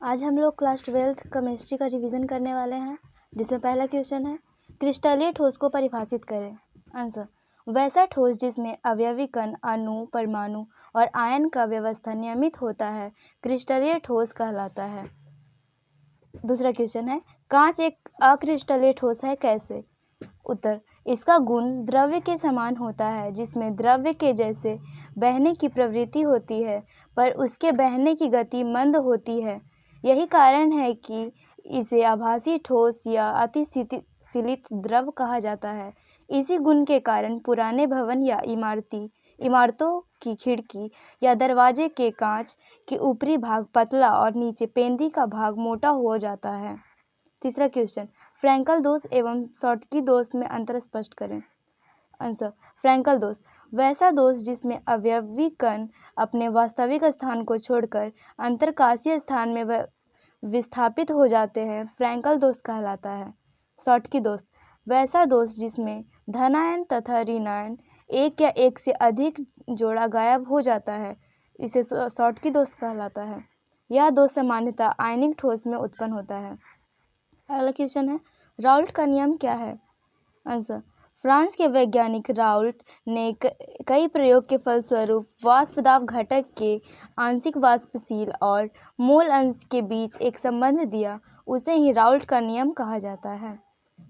आज हम लोग क्लास 12th केमिस्ट्री का रिवीजन करने वाले हैं, जिसमें पहला क्वेश्चन है क्रिस्टलीय ठोस को परिभाषित करें। आंसर, वैसा ठोस जिसमें अवयवी कण, अणु, परमाणु और आयन का व्यवस्था नियमित होता है क्रिस्टलीय ठोस कहलाता है। दूसरा क्वेश्चन है कांच एक अक्रिस्टलीय ठोस है, कैसे? उत्तर, इसका गुण द्रव्य के समान होता है, जिसमें द्रव्य के जैसे बहने की प्रवृत्ति होती है पर उसके बहने की गति मंद होती है। यही कारण है कि इसे आभासी ठोस या अतिशीलित द्रव कहा जाता है। इसी गुण के कारण पुराने भवन या इमारतों की खिड़की या दरवाजे के कांच के ऊपरी भाग पतला और नीचे पेंदी का भाग मोटा हो जाता है। तीसरा क्वेश्चन, फ्रैंकल दोष एवं शॉटकी दोष में अंतर स्पष्ट करें। आंसर, फ्रैंकल दोष वैसा दोष जिसमें अवयवी कण अपने वास्तविक स्थान को छोड़कर अंतरकाशीय स्थान में विस्थापित हो जाते हैं, फ्रैंकल दोष कहलाता है। शॉटकी दोष वैसा दोष जिसमें धनायन तथा ऋणायन एक या एक से अधिक जोड़ा गायब हो जाता है, इसे शॉटकी दोष कहलाता है। यह दोष सामान्यतः आयनिक ठोस में उत्पन्न होता है। अगला क्वेश्चन है राउल्ट का नियम क्या है? आंसर, फ्रांस के वैज्ञानिक राउल्ट ने कई प्रयोग के फलस्वरूप वाष्प दाब घटक के आंशिक वाष्पशील और मोल अंश के बीच एक संबंध दिया, उसे ही राउल्ट का नियम कहा जाता है।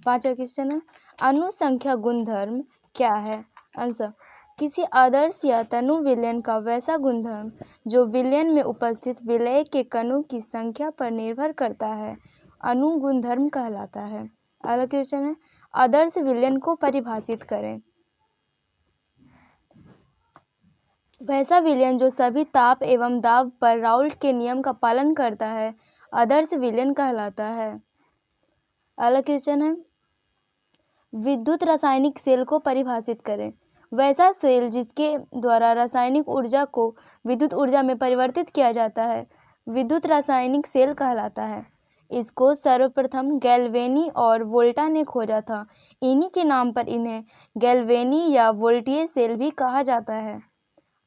पांचवा क्वेश्चन है अणु संख्या गुणधर्म क्या है? आंसर, किसी आदर्श या तनु विलयन का वैसा गुणधर्म जो विलयन में उपस्थित विलय के कणों की संख्या पर निर्भर करता है, अणु गुणधर्म कहलाता है। अगला क्वेश्चन है आदर्श विलयन को परिभाषित करें। वैसा विलयन जो सभी ताप एवं दाब पर राउल्ट के नियम का पालन करता है, आदर्श विलयन कहलाता है। अगला क्वेश्चन है विद्युत रासायनिक सेल को परिभाषित करें। वैसा सेल जिसके द्वारा रासायनिक ऊर्जा को विद्युत ऊर्जा में परिवर्तित किया जाता है, विद्युत रासायनिक सेल कहलाता है। इसको सर्वप्रथम गैल्वेनी और वोल्टा ने खोजा था। इन्हीं के नाम पर इन्हें गैल्वेनी या वोल्टीय सेल भी कहा जाता है।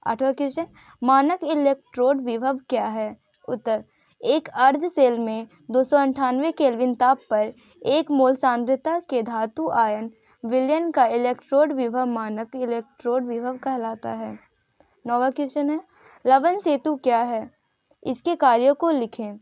आठवां क्वेश्चन, मानक इलेक्ट्रोड विभव क्या है? उत्तर, एक अर्ध सेल में 298 केल्विन ताप पर 1 मोल सांद्रता के धातु आयन विलयन का इलेक्ट्रोड विभव मानक इलेक्ट्रोड विभव कहलाता है। नौवां क्वेश्चन है लवण सेतु क्या है? इसके कार्यों को लिखें।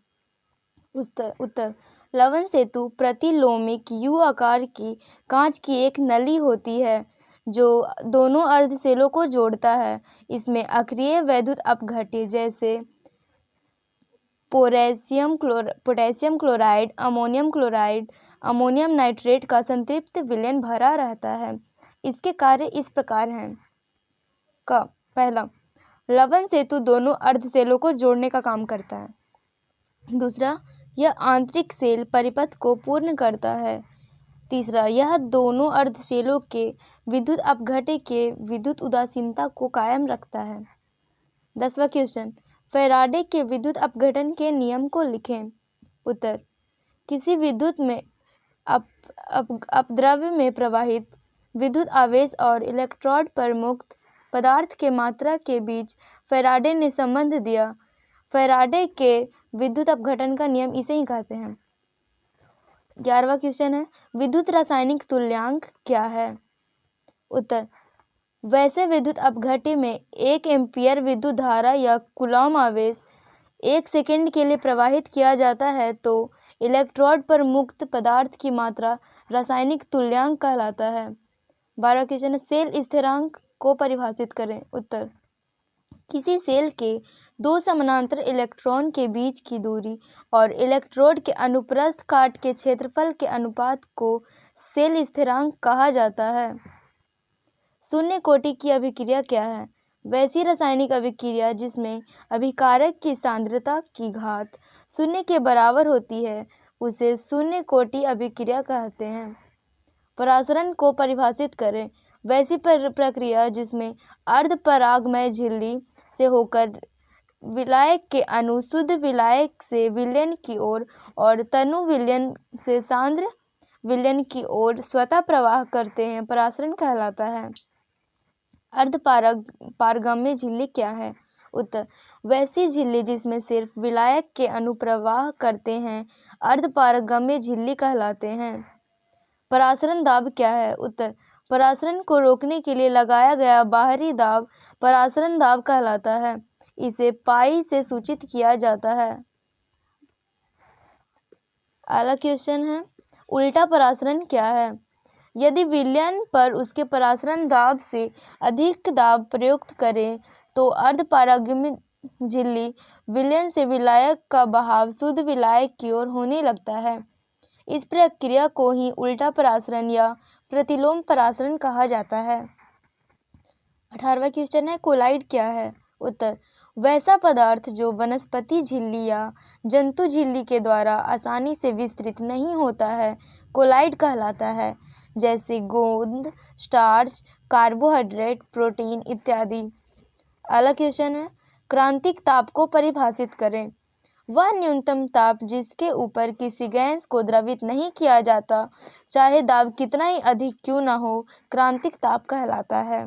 उत्तर, लवण सेतु प्रतिलोमिक यू आकार की कांच की एक नली होती है जो दोनों अर्ध सेलों को जोड़ता है। इसमें अक्रिय वैद्युत अपघट्य जैसे potassium chloride, ammonium chloride, ammonium nitrate का संतृप्त विलयन भरा रहता है। इसके कार्य इस प्रकार हैं। पहला, लवण सेतु दोनों अर्ध सेलों को जोड़ने का काम करता है। दूसरा, यह आंतरिक सेल परिपथ को पूर्ण करता है। तीसरा, यह दोनों अर्ध सेलों के विद्युत अपघट्य के विद्युत उदासीनता को कायम रखता है। 10वां क्वेश्चन, फैराडे के विद्युत अपघटन के नियम को लिखें। उत्तर, किसी विद्युत में अपद्रव्य में प्रवाहित विद्युत आवेश और इलेक्ट्रोड पर मुक्त पदार्थ के मात्रा के बीच फैराडे ने संबंध दिया। फैराडे के विद्युत अपघटन का नियम इसे ही कहते हैं। 11वां क्वेश्चन है विद्युत रासायनिक तुल्यांक क्या है? उत्तर, वैसे विद्युत अपघट्य में 1 एम्पीयर विद्युत धारा या कूलॉम आवेश 1 सेकंड के लिए प्रवाहित किया जाता है तो इलेक्ट्रोड पर मुक्त पदार्थ की मात्रा रासायनिक तुल्यांक कहलाता है। 12वां क्वेश्चन है सेल स्थिरांक को परिभाषित करें। उत्तर, किसी सेल के 2 समानांतर इलेक्ट्रॉन के बीच की दूरी और इलेक्ट्रोड के अनुप्रस्थ काट के क्षेत्रफल के अनुपात को सेल स्थिरांक कहा जाता है। शून्य कोटि की अभिक्रिया क्या है? वैसी रासायनिक अभिक्रिया जिसमें अभिकारक की सांद्रता की घात शून्य के बराबर होती है, उसे शून्य कोटि अभिक्रिया कहते हैं। परासरण को परिभाषित करें। वैसी प्रक्रिया जिसमें अर्धपरागमय झिल्ली से होकर विलायक के अणु शुद्ध विलायक से विलयन की ओर और तनु विलयन से सांद्र विलयन की ओर स्वतः प्रवाह करते हैं, परासरण कहलाता है। अर्धपारगम्य झिल्ली क्या है? उत्तर, वैसी झिल्ली जिसमें सिर्फ विलायक के अनुप्रवाह करते हैं अर्धपारगम्य झिल्ली कहलाते हैं। परासरण दाब क्या है? उत्तर, परासरण को रोकने के लिए लगाया गया बाहरी दाब परासरण दाब कहलाता है। इसे पाई से सूचित किया जाता है। अगला क्वेश्चन है, उल्टा परासरण क्या है? यदि विलयन पर उसके परासरण दाब से अधिक दाब प्रयुक्त करें तो अर्धपारगम्य झिल्ली विलयन से विलायक का बहाव शुद्ध विलायक की ओर होने लगता है। इस प्रक्रिया को ही उल्टा परासरण या प्रतिलोम परासरण कहा जाता है। 18वां क्वेश्चन है, कोलाइड क्या है? उत्तर, वैसा पदार्थ जो वनस्पति झिल्ली या जंतु झिल्ली के द्वारा आसानी से विस्तृत नहीं होता है कोलाइड कहलाता है, जैसे गोंद, स्टार्च, कार्बोहाइड्रेट, प्रोटीन इत्यादि। अगला क्वेश्चन है, क्रांतिक ताप को परिभाषित करें। वह न्यूनतम ताप जिसके ऊपर किसी गैस को द्रवित नहीं किया जाता, चाहे दाब कितना ही अधिक क्यों न हो, क्रांतिक ताप कहलाता है।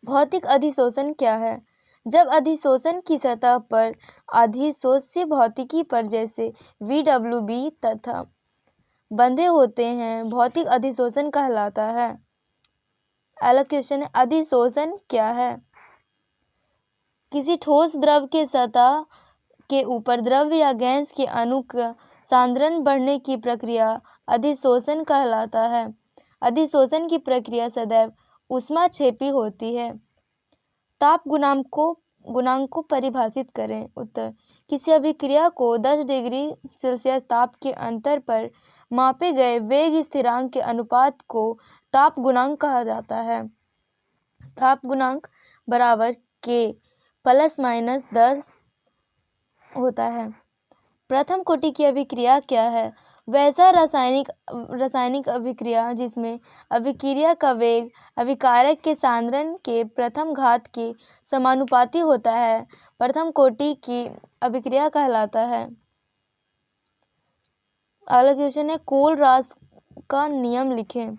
भौतिक अधिशोषण क्या है? जब अधिशोषण की सतह पर अधिशोष्य भौतिकी पर जैसे VWB तथा बंधे होते हैं, भौतिक अधिशोषण कहलाता है। अगला क्वेश्चन है, अधिशोषण क्या है? किसी ठोस द्रव के सतह के ऊपर द्रव या गैस के अणु का सांद्रण बढ़ने की प्रक्रिया अधिशोषण कहलाता है। अधिशोषण की प्रक्रिया सदैव ऊष्माक्षेपी होती है। ताप गुणांक को परिभाषित करें। उत्तर, किसी अभिक्रिया को 10 डिग्री सेल्सियस ताप के अंतर पर मापे गए वेग स्थिरांक के अनुपात को ताप गुणांक कहा जाता है। ताप गुणांक बराबर K ± 10 होता है। प्रथम कोटि की अभिक्रिया क्या है? वैसा रासायनिक अभिक्रिया जिसमें अभिक्रिया का वेग अभिकारक के सांद्रण के प्रथम घात के समानुपाती होता है, प्रथम कोटि की अभिक्रिया कहलाता है। अगला क्वेश्चन है, कोलरास का नियम लिखें।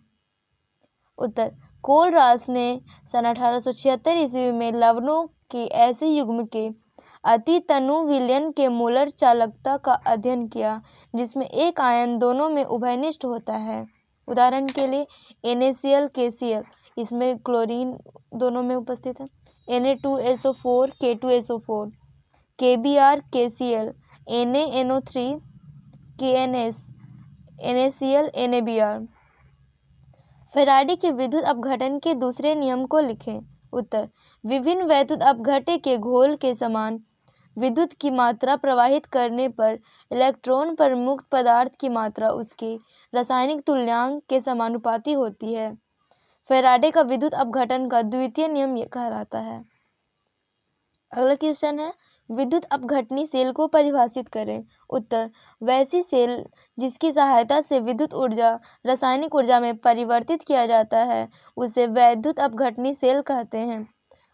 उत्तर, कोलरास ने सन 1876 ईस्वी में लवणों के ऐसे युग्म के अति तनु विलयन के मोलर चालकता का अध्ययन किया जिसमें एक आयन दोनों में उभयनिष्ठ होता है। उदाहरण के लिए NaCl KCl, इसमें क्लोरीन दोनों में उपस्थित है। Na2SO4 K2SO4, KBr KCl, NaNO3 KNS, NaCl NaBr। Faraday के विद्युत अपघटन के दूसरे नियम को लिखें। उत्तर, विभिन्न वैद्युत अपघट्य के घोल के समान विद्युत की मात्रा प्रवाहित करने पर इलेक्ट्रॉन पर मुक्त पदार्थ की मात्रा उसके रासायनिक तुल्यांक के समानुपाती होती है। फैराडे का विद्युत अपघटन का द्वितीय नियम यह कहलाता है। अगला क्वेश्चन है, विद्युत अपघटनी सेल को परिभाषित करें। उत्तर, वैसी सेल जिसकी सहायता से विद्युत ऊर्जा रासायनिक ऊर्जा में परिवर्तित किया जाता है उसे वैद्युत अपघटनी सेल कहते हैं।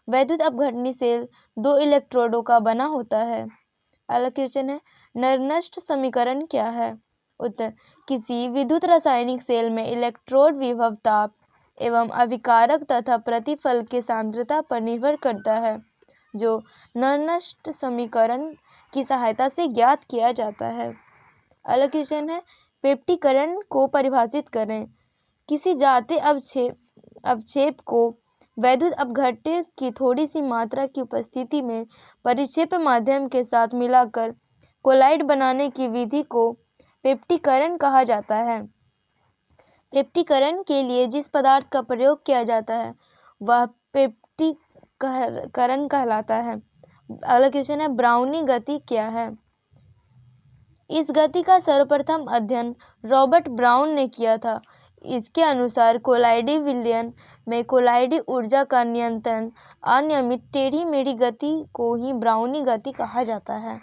वैद्युत अपघटनी सेल 2 इलेक्ट्रोडों का बना होता है। अगला क्वेश्चन है, नरनस्ट समीकरण क्या है? उत्तर, किसी विद्युत रासायनिक सेल में इलेक्ट्रोड विभव ताप एवं अभिकारक तथा प्रतिफल के सांद्रता पर निर्भर करता है, जो नरनस्ट समीकरण की सहायता से ज्ञात किया जाता है। अगला क्वेश्चन है, पेप्टिकरण को परिभाषित करें। किसी जाते अवक्षेप को वैद्युत अपघट्य की थोड़ी सी मात्रा की उपस्थिति में परिक्षेप माध्यम के साथ मिलाकर कोलाइड बनाने की विधि को पेप्टिकरण कहा जाता है। पेप्टिकरण के लिए जिस पदार्थ का प्रयोग किया जाता है वह पेप्टिकरण कहलाता है। अगला क्वेश्चन है, ब्राउनी गति क्या है? इस गति का सर्वप्रथम अध्ययन रॉबर्ट ब्राउन ने किया था। इसके अनुसार कोलाइडी विलयन में कोलाइडी ऊर्जा का नियंत्रण अनियमित टेढ़ी मेढ़ी गति को ही ब्राउनी गति कहा जाता है।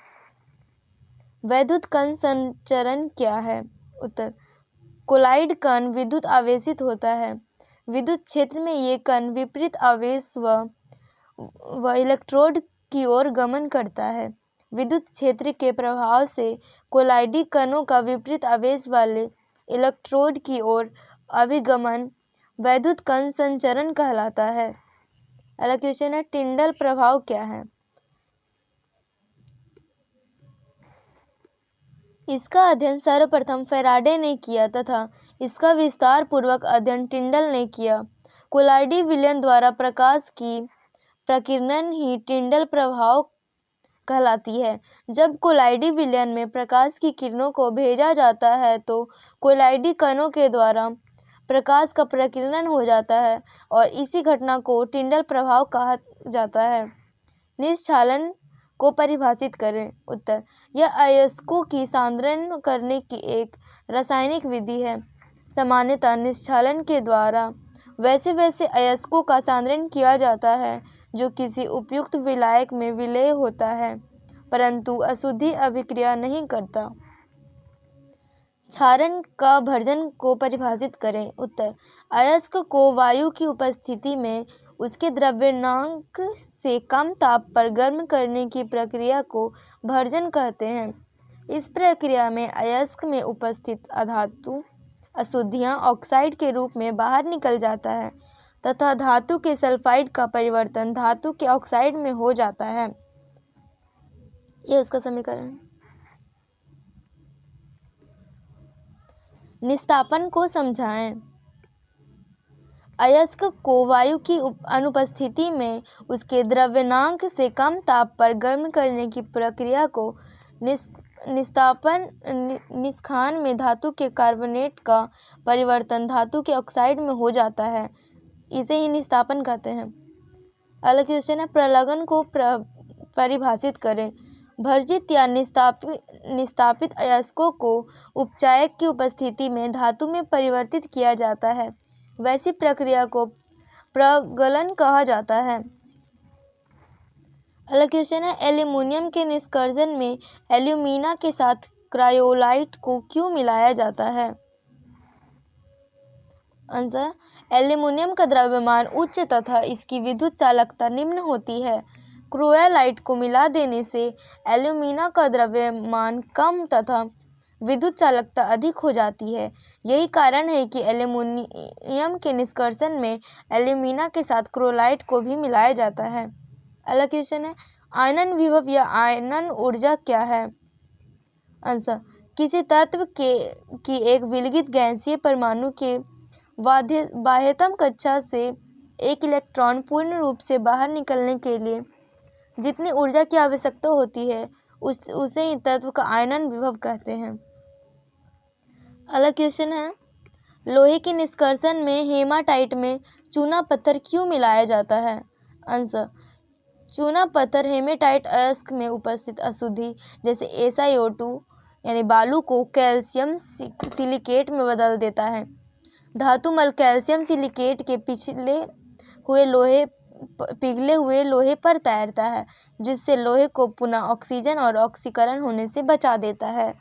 वैद्युत कण संचरण क्या है? उत्तर, कोलाइड कण विद्युत आवेशित होता है। विद्युत क्षेत्र में ये कण विपरीत आवेश व इलेक्ट्रोड की ओर गमन करता है। विद्युत क्षेत्र के प्रभाव से कोलाइडी कणों का विपरीत आवेश वाले इलेक्ट्रोड की ओर अभिगमन वैद्युत कण संचरण कहलाता है। अगला क्वेश्चन है, टिंडल प्रभाव क्या है? इसका अध्ययन सर्वप्रथम फैराडे ने किया तथा इसका विस्तार पूर्वक अध्ययन टिंडल ने किया। कोलाइडी विलयन द्वारा प्रकाश की प्रकीर्णन ही टिंडल प्रभाव कहलाती है। जब कोलाइडी विलयन में प्रकाश की किरणों को भेजा जाता है तो कोलाइडी कणों के द्वारा प्रकाश का प्रकीर्णन हो जाता है और इसी घटना को टिंडल प्रभाव कहा जाता है। निश्चालन को परिभाषित करें। उत्तर, यह अयस्कों की सांद्रण करने की एक रासायनिक विधि है। सामान्यतः निश्चालन के द्वारा वैसे अयस्कों का सांद्रण किया जाता है जो किसी उपयुक्त विलायक में विलेय होता है परंतु अशुद्धि अभिक्रिया नहीं करता। क्षारण का भर्जन को परिभाषित करें। उत्तर, अयस्क को वायु की उपस्थिति में उसके द्रव्यमानांक से कम ताप पर गर्म करने की प्रक्रिया को भर्जन कहते हैं। इस प्रक्रिया में अयस्क में उपस्थित अधातु अशुद्धियां ऑक्साइड के रूप में बाहर निकल जाता है तथा धातु के सल्फाइड का परिवर्तन धातु के ऑक्साइड में हो जाता है। यह उसका समीकरण है। निस्तापन को समझाएं। अयस्क को वायु की अनुपस्थिति में उसके द्रव्यमानांक से कम ताप पर गर्म करने की प्रक्रिया को निस्तापन निष्खान में धातु के कार्बोनेट का परिवर्तन धातु के ऑक्साइड में हो जाता है। इसे ही निस्तापन कहते हैं। अगला क्वेश्चन है, प्रलगन को परिभाषित करें। भर्जित या निस्तापित अयस्कों को उपचायक की उपस्थिति में धातु में परिवर्तित किया जाता है। वैसी प्रक्रिया को प्रगलन कहा जाता है। अगला क्वेश्चन है, एल्यूमीनियम के निष्कर्षण में एल्यूमिना के साथ क्रायोलाइट को क्यों मिलाया जाता है? आंसर, एल्यूमीनियम का द्रव्यमान उच्च तथा इसकी विद्युत चालकता निम्न होती है। क्रोयालाइट को मिला देने से एल्यूमिना का द्रव्यमान कम तथा विद्युत चालकता अधिक हो जाती है। यही कारण है कि एल्यूमीनियम के निष्कर्षण में एल्यूमिना के साथ क्रोलाइट को भी मिलाया जाता है। अगला क्वेश्चन है, आयनन विभव या आयनन ऊर्जा क्या है? आंसर, किसी तत्व की एक विलगित गैसीय परमाणु के बाह्यतम कक्षा से एक इलेक्ट्रॉन पूर्ण रूप से बाहर निकलने के लिए जितनी ऊर्जा की आवश्यकता होती है उसे ही तत्व का आयनन विभव कहते हैं। अगला क्वेश्चन है, लोहे के निष्कर्षण में हेमाटाइट में चूना पत्थर क्यों मिलाया जाता है? आंसर, चूना पत्थर हेमेटाइट अयस्क में उपस्थित अशुद्धि जैसे SiO2 यानी बालू को कैल्शियम सिलिकेट में बदल देता है। धातुमल कैल्शियम सिलिकेट के पिघले हुए लोहे पर तैरता है जिससे लोहे को पुनः ऑक्सीजन और ऑक्सीकरण होने से बचा देता है।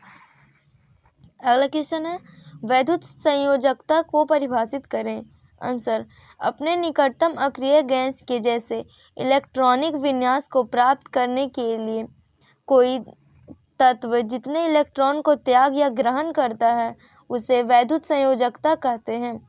अगला क्वेश्चन है, वैद्युत संयोजकता को परिभाषित करें। आंसर, अपने निकटतम अक्रिय गैस के जैसे इलेक्ट्रॉनिक विन्यास को प्राप्त करने के लिए कोई तत्व जितने इलेक्ट्रॉन को त्याग या ग्रहण करता है उसे वैद्युत संयोजकता कहते हैं।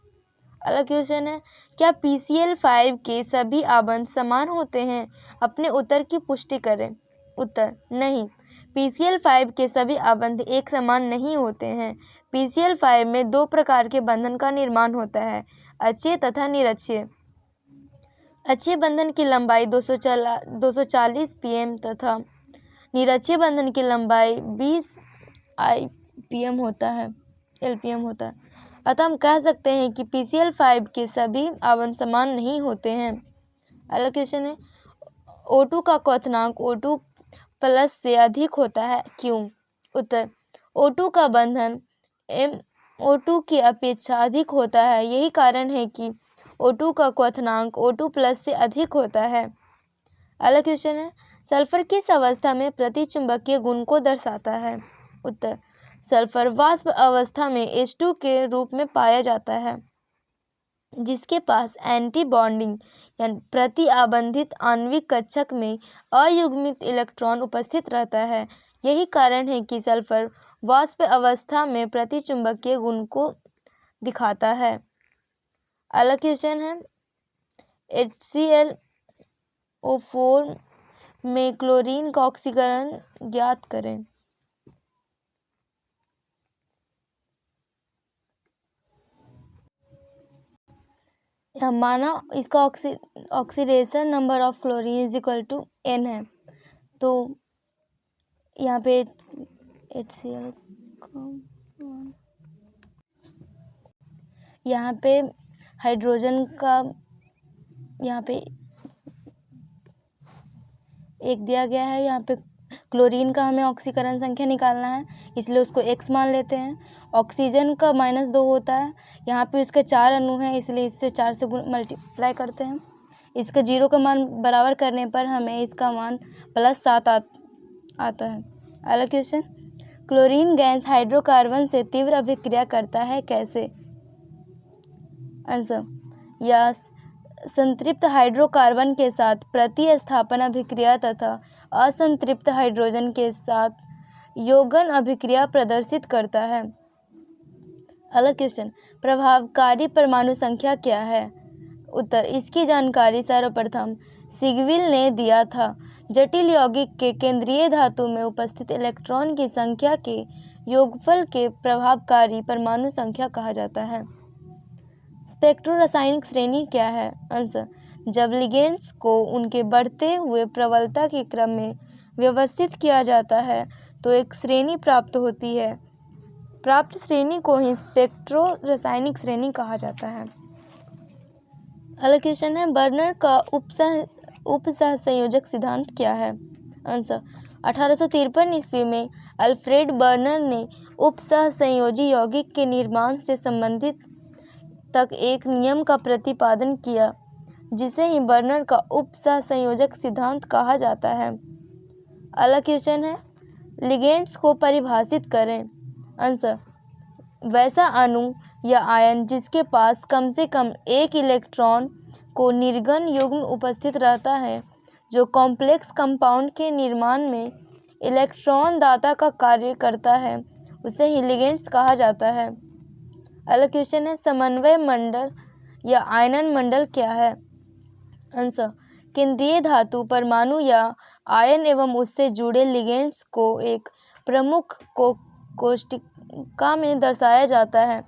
अगला क्वेश्चन है, क्या PCl5 के सभी आबंध समान होते हैं? अपने उत्तर की पुष्टि करें। उत्तर, नहीं, PCl5 के सभी आबंध एक समान नहीं होते हैं। PCl5 में दो प्रकार के बंधन का निर्माण होता है, अक्षीय तथा निरक्षीय। अक्षीय बंधन की लंबाई 240 pm तथा निरक्षीय बंधन की लंबाई 20 LPM होता है। अतः हम कह सकते हैं कि PCl5 के सभी आबंध समान नहीं होते हैं। अगला क्वेश्चन है, O2 का क्वथनांक O2+ से अधिक होता है, क्यों? उत्तर, O2 का बंधन MO2 की अपेक्षा अधिक होता है। यही कारण है कि O2 का क्वथनांक O2+ से अधिक होता है। अगला क्वेश्चन है, सल्फर किस अवस्था में प्रतिचुंबकीय गुण को दर्शाता है? उत्तर, सल्फर वाष्प अवस्था में H2 के रूप में पाया जाता है जिसके पास एंटी बॉन्डिंग यानी प्रति आबंधित आणविक कक्षक में अयुग्मित इलेक्ट्रॉन उपस्थित रहता है। यही कारण है कि सल्फर वाष्प अवस्था में प्रतिचुंबकीय गुण को दिखाता है। अगला क्वेश्चन है, HClO4 में क्लोरीन का ऑक्सीकरण ज्ञात करें। यहाँ माना इसका oxidation number of chlorine is equal to n है, तो यहाँ पे HCl यहाँ पे हाइड्रोजन का यहाँ पे एक दिया गया है, यहाँ पे क्लोरीन का हमें ऑक्सीकरण संख्या निकालना है, इसलिए उसको x मान लेते हैं। ऑक्सीजन का -2 होता है, यहाँ पे इसके 4 अणु हैं, इसलिए इससे 4 से मल्टीप्लाई करते हैं। इसका 0 का मान बराबर करने पर हमें इसका मान +7 आता है। अगला क्वेश्चन, क्लोरीन गैस हाइड्रोकार्बन से तीव्र अभिक्रिया करता है, कैसे? आंसर, या संतृप्त हाइड्रोकार्बन के साथ प्रतिस्थापन अभिक्रिया तथा असंतृप्त हाइड्रोजन के साथ यौगन अभिक्रिया प्रदर्शित करता है। अगला क्वेश्चन, प्रभावकारी परमाणु संख्या क्या है? उत्तर, इसकी जानकारी सर्वप्रथम सिग्विल ने दिया था। जटिल यौगिक के केंद्रीय धातु में उपस्थित इलेक्ट्रॉन की संख्या के योगफल के प्रभावकारी परमाणु संख्या कहा जाता है। स्पेक्ट्रो रासायनिक श्रेणी क्या है? आंसर, जब लिगेंड्स को उनके बढ़ते हुए प्रबलता के क्रम में व्यवस्थित किया जाता है तो एक श्रेणी प्राप्त होती है। प्राप्त श्रेणी को ही स्पेक्ट्रो रासायनिक श्रेणी कहा जाता है। अगला क्वेश्चन है, बर्नर का उपसहसंयोजक सिद्धांत क्या है? आंसर, 1853 ईस्वी में अल्फ्रेड बर्नर ने उपसहसंयोजी यौगिक के निर्माण से संबंधित तक एक नियम का प्रतिपादन किया, जिसे ही बर्नर का उपसहसंयोजक सिद्धांत कहा जाता है। अगला क्वेश्चन है, लिगेंड्स को परिभाषित करें। आंसर, वैसा अणु या आयन जिसके पास कम से कम एक इलेक्ट्रॉन को निर्गन युग्म उपस्थित रहता है, जो कॉम्प्लेक्स कंपाउंड के निर्माण में इलेक्ट्रॉन दाता का कार्य करता है, उसे ही लिगेंड्स कहा जाता है। अगला क्वेश्चन है, समन्वय मंडल या आयनन मंडल क्या है? आंसर, केंद्रीय धातु परमाणु या आयन एवं उससे जुड़े लिगेंड्स को एक प्रमुख कोष्ठिका में दर्शाया जाता है,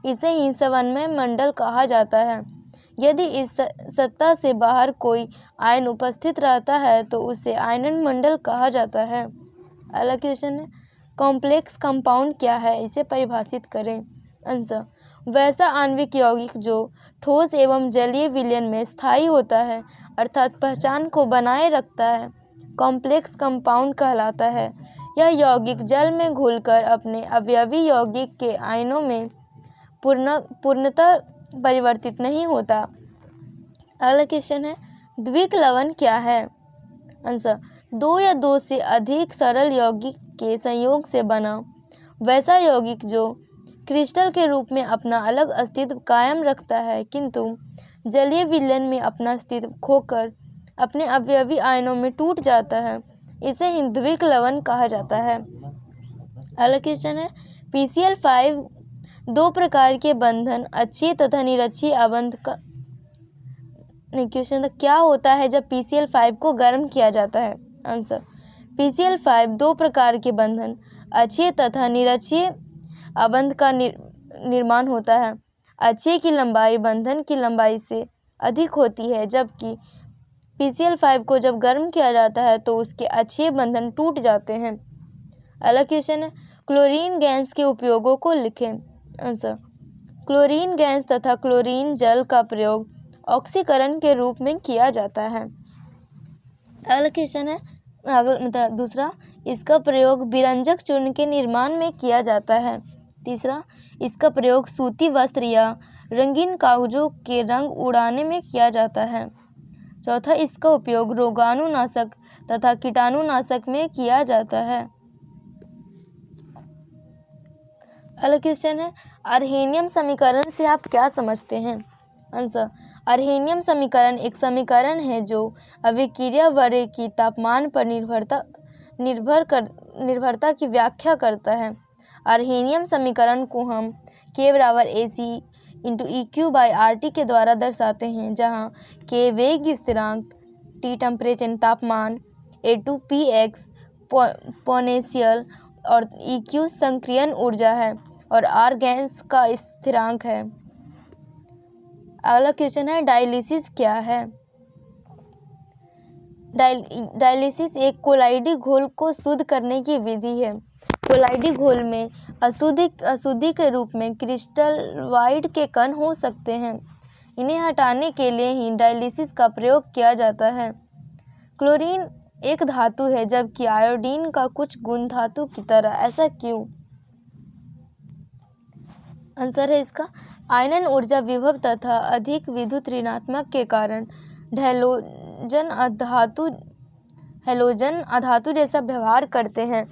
इसे ही समन्वय मंडल कहा जाता है। यदि इस सत्ता से बाहर कोई आयन उपस्थित रहता है तो उसे आयनन मंडल कहा जाता है। अगला क्वेश्चन है, कॉम्प्लेक्स कंपाउंड क्या है, इसे परिभाषित करें। आंसर, वैसा आणविक यौगिक जो ठोस एवं जलीय विलयन में स्थायी होता है, अर्थात पहचान को बनाए रखता है, कॉम्प्लेक्स कंपाउंड कहलाता है। यह यौगिक जल में घुलकर अपने अवयवी यौगिक के आयनों में पूर्णतः परिवर्तित नहीं होता। अगला क्वेश्चन है, द्विक लवण क्या है? आंसर, 2 या 2 से अधिक सरल यौगिक के संयोग से बना वैसा यौगिक जो क्रिस्टल के रूप में अपना अलग अस्तित्व कायम रखता है, किंतु जलीय विलयन में अपना अस्तित्व खोकर अपने अवयवी आयनों में टूट जाता है, इसे ही द्विक लवण कहा जाता है। अगला क्वेश्चन है, PCl5 2 प्रकार के बंधन अक्षीय तथा निरक्षीय अबंध का क्वेश्चन क्या होता है जब PCl5 को गर्म किया जाता है? आंसर, PCl5 2 प्रकार के बंधन अक्षीय तथा निरक्षीय अबंध का निर्माण होता है। अक्षीय की लंबाई बंधन की लंबाई से अधिक होती है, जबकि PCl5 को जब गर्म किया जाता है तो उसके अक्षीय बंधन टूट जाते हैं। अगला क्वेश्चन है, क्लोरीन गैस के उपयोगों को लिखें। आंसर, क्लोरीन गैस तथा क्लोरीन जल का प्रयोग ऑक्सीकरण के रूप में किया जाता है। अगला क्वेश्चन है, दूसरा, इसका प्रयोग विरंजक चूर्ण के निर्माण में किया जाता है। तीसरा, इसका प्रयोग सूती वस्त्र या रंगीन कागजों के रंग उड़ाने में किया जाता है। चौथा, इसका उपयोग रोगाणुनाशक तथा कीटाणुनाशक में किया जाता है। अगला क्वेश्चन है, अर्हेनियम समीकरण से आप क्या समझते हैं? आंसर, अर्हेनियम समीकरण एक समीकरण है जो अभिक्रिया वलय की तापमान पर निर्भरता की व्याख्या करता है। अर्हेनियम समीकरण को हम K = AC/EQ/RT के द्वारा दर्शाते हैं, जहाँ K वेग स्थिरांक, T टेम्परेचर तापमान, A2 px पोटेंशियल और EQ सक्रियण ऊर्जा है और R गैस का स्थिरांक है। अगला क्वेश्चन है डायलिसिस क्या है। डायलिसिस एक कोलाइडी घोल को शुद्ध करने की विधि है। कोलाइडी घोल में अशुद्धि के रूप में क्रिस्टलवाइड के कण हो सकते हैं। इन्हें हटाने के लिए ही डायलिसिस का प्रयोग किया जाता है। क्लोरीन एक धातु है जबकि आयोडीन का कुछ गुण धातु की तरह, ऐसा क्यों? आंसर है इसका आयनन ऊर्जा विभव तथा अधिक विद्युत ऋणात्मक के कारण हैलोजन अधातु जैसा व्यवहार करते हैं,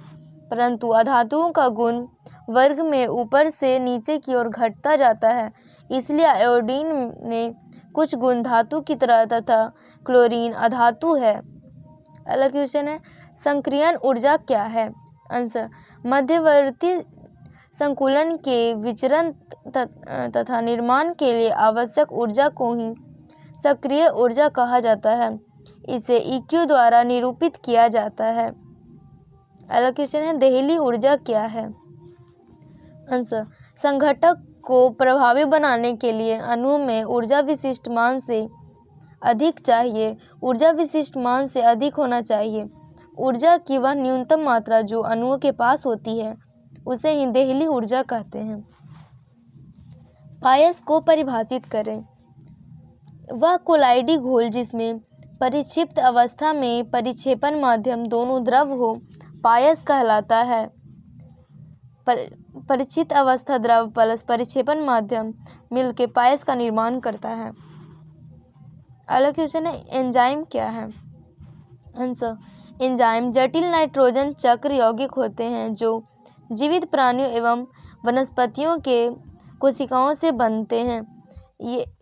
परंतु अधातुओं का गुण वर्ग में ऊपर से नीचे की ओर घटता जाता है। इसलिए आयोडीन में कुछ गुण धातु की तरह तथा क्लोरीन अधातु है। अगला क्वेश्चन है संक्रियण ऊर्जा क्या है। आंसर मध्यवर्ती संकुलन के विचरण तथा निर्माण के लिए आवश्यक ऊर्जा को ही सक्रिय ऊर्जा कहा जाता है। इसे EQ द्वारा निरूपित किया जाता है। अगला क्वेश्चन है देहली ऊर्जा क्या है। आंसर संघटक को प्रभावी बनाने के लिए अणु में ऊर्जा विशिष्ट मान से अधिक चाहिए। ऊर्जा विशिष्ट मान से अधिक होना चाहिए। ऊर्जा की वह न्यूनतम मात्रा जो अणुओं के पास होती है उसे ही देहली ऊर्जा कहते हैं। पायस को परिभाषित करें। वह कोलाइडी घोल जिसमें परिक्षिप्त अवस्था में परिक्षेपण माध्यम दोनों द्रव हो पायस कहलाता है। परिचित अवस्था द्रव प्लस परिक्षेपण माध्यम मिलकर पायस का निर्माण करता है। अगला क्वेश्चन है एंजाइम क्या है। आंसर एंजाइम जटिल नाइट्रोजन चक्र यौगिक होते हैं जो जीवित प्राणियों एवं वनस्पतियों के कोशिकाओं से बनते हैं।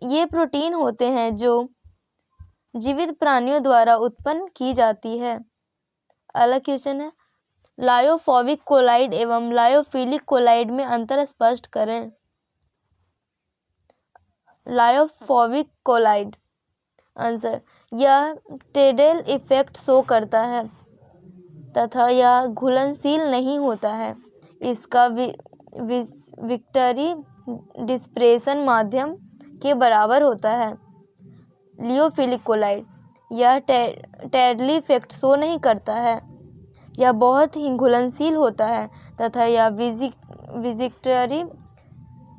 ये प्रोटीन होते हैं जो जीवित प्राणियों द्वारा उत्पन्न की जाती है। अगला क्वेश्चन है लायोफोबिक कोलाइड एवं लायोफिलिक कोलाइड में अंतर स्पष्ट करें। लायोफोबिक कोलाइड आंसर यह टेडेल इफेक्ट शो करता है तथा यह घुलनशील नहीं होता है। इसका विक्टरी डिस्प्रेशन माध्यम के बराबर होता है। लियोफिलिक कोलाइड यह टेडली इफेक्ट शो नहीं करता है। यह बहुत ही घुलनशील होता है तथा यह विक्टरी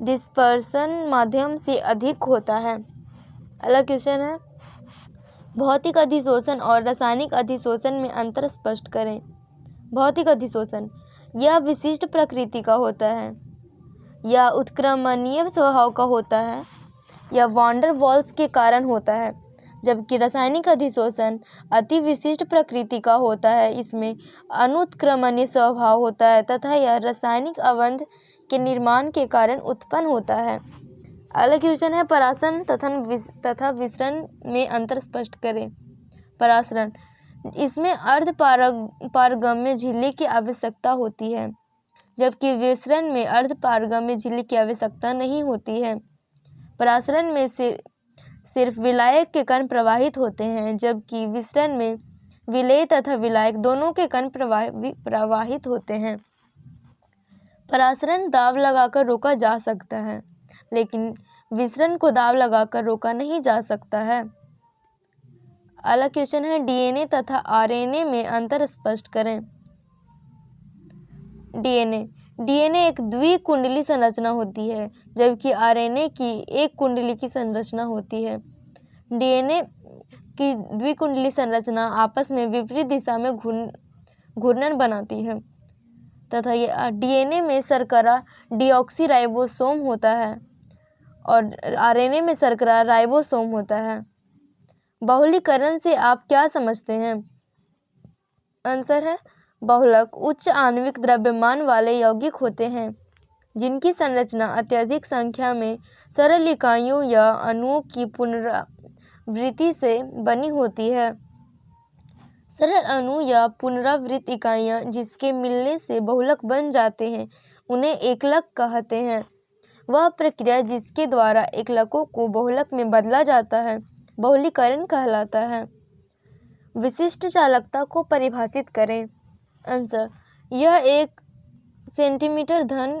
डिस्पर्सन माध्यम से अधिक होता है। अगला क्वेश्चन है भौतिक अधिशोषण और रासायनिक अधिशोषण में अंतर स्पष्ट करें। भौतिक अधिशोषण यह विशिष्ट प्रकृति का होता है। यह उत्क्रमणीय स्वभाव का होता है। यह वांडर वॉल्स के कारण होता है। जबकि रासायनिक अधिशोषण अति विशिष्ट प्रकृति का होता है। इसमें अनुत्क्रमणीय स्वभाव होता है तथा यह रासायनिक अवंध के निर्माण के कारण उत्पन्न होता है। अगला क्वेश्चन है परासरण तथा विसरण में अंतर स्पष्ट करें। परासरण इसमें अर्ध पारगम्य झिल्ली की आवश्यकता होती है, जबकि विसरण में अर्ध पारगम्य झिल्ली की आवश्यकता नहीं होती है। परासरण में सिर्फ विलायक के कण प्रवाहित होते हैं, जबकि विसरण में विलेय तथा विलायक दोनों के कण प्रवाहित होते हैं। परासरण दाब लगाकर रोका जा सकता है, लेकिन विसरण को दाब लगाकर रोका नहीं जा सकता है। अगला क्वेश्चन है DNA तथा RNA में अंतर स्पष्ट करें। DNA एक द्विकुंडली संरचना होती है, जबकि RNA की एक कुंडली की संरचना होती है। DNA की द्विकुंडली संरचना आपस में विपरीत दिशा में घूर्णन बनाती है तथा यह DNA में शर्करा डीऑक्सीराइबोसोम होता है और RNA में शर्करा राइबोसोम होता है। बहुलीकरण से आप क्या समझते हैं? आंसर है बहुलक उच्च आणविक द्रव्यमान वाले यौगिक होते हैं जिनकी संरचना अत्यधिक संख्या में सरल इकाइयों या अणुओं की पुनरावृत्ति से बनी होती है। सरल अणु या पुनरावृत्त इकाइयाँ जिसके मिलने से बहुलक बन जाते हैं उन्हें एकलक कहते हैं। वह प्रक्रिया जिसके द्वारा एकलकों को बहुलक में बदला जाता है बहुलीकरण कहलाता है। विशिष्ट चालकता को परिभाषित करें। आंसर यह 1 सेंटीमीटर घन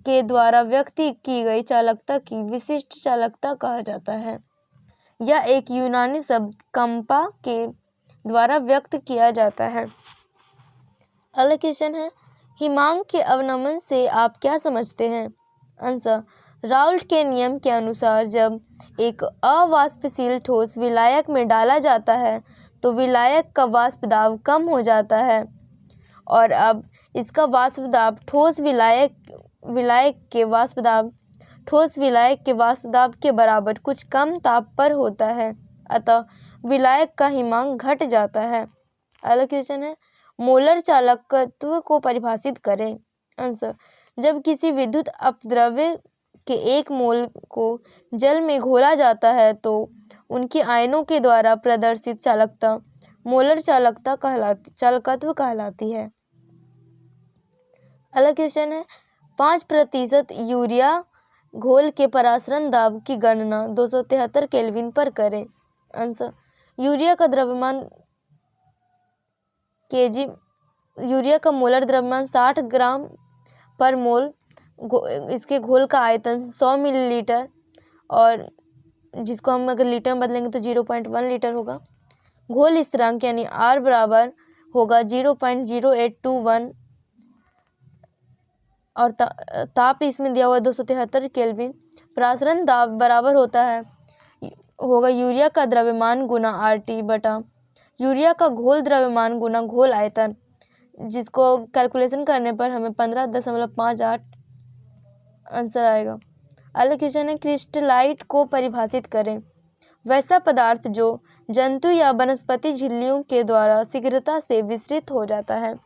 के द्वारा व्यक्त की गई चालकता की विशिष्ट चालकता कहा जाता है। यह एक यूनानी शब्द कंपा के द्वारा व्यक्त किया जाता है। अगला क्वेश्चन है, हिमांक के अवनमन से आप क्या समझते हैं? आंसर, राउल्ट के नियम के अनुसार जब एक अवाष्पशील ठोस विलायक में डाला जाता है तो विलायक का वाष्प दाब कम हो जाता है और अब इसका वाष्प दाब ठोस विलायक के वाष्प दाब के बराबर कुछ कम ताप पर होता है, अतः विलायक का हिमांक घट जाता है। अगला क्वेश्चन है, मोलर चालकत्व को परिभाषित करें। आंसर, जब किसी विद्युत अपद्रव्य के 1 मोल को जल में घोला जाता है तो उनके आयनों के द्वारा प्रदर्शित चालकता मोलर चालकत्व कहलाती है। अगला क्वेश्चन है, 5% यूरिया घोल के परासरण दाब की गणना 273 केल्विन पर करें। आंसर, यूरिया का मोलर द्रव्यमान 60 ग्राम पर मोल, इसके घोल का आयतन 100 मिलीलीटर और जिसको हम अगर लीटर में बदलेंगे तो 0.1 लीटर होगा। घोल स्थिरांक यानी R बराबर होगा 0.0821 और ताप इसमें दिया हुआ 273 केल्विन। परासरण दाब बराबर होगा यूरिया का द्रव्यमान गुना RT बटा यूरिया का घोल द्रव्यमान गुना घोल आयतन, जिसको कैलकुलेशन करने पर हमें 15.58 आंसर आएगा। अगला क्वेश्चन है, क्रिस्टलाइट को परिभाषित करें। वैसा पदार्थ जो जंतु या वनस्पति झिल्लियों के द्वारा शीघ्रता से विसरित हो जाता है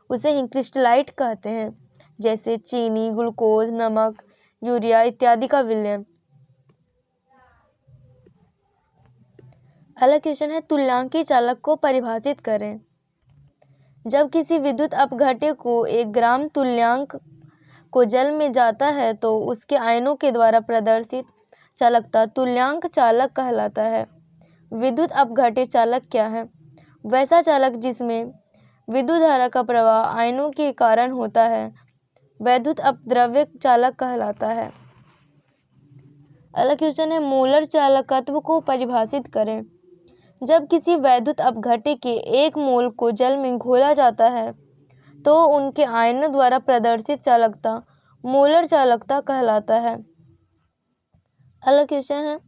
उसे ही क्रिस्टलाइट कहते हैं, जैसे चीनी, ग्लूकोज, नमक, यूरिया इत्यादि का विलयन। अगला क्वेश्चन है, तुल्यांकी चालक को परिभाषित करें। जब किसी विद्युत अपघट्य को 1 ग्राम तुल्यांक को जल में जाता है तो उसके आयनों के द्वारा प्रदर्शित चालकता तुल्यांक चालक कहलाता है। विद्युत अपघट्य चालक क्या है? वैसा चालक जिसमें विद्युत धारा का प्रवाह आयनों के कारण होता है वैद्युत अपद्रव्य चालक कहलाता है। अगला क्वेश्चन है, मोलर चालकत्व को परिभाषित करें। जब किसी वैद्युत अपघट्य के 1 मोल को जल में घोला जाता है तो उनके आयनों द्वारा प्रदर्शित चालकता मोलर चालकता कहलाता है। अगला क्वेश्चन है,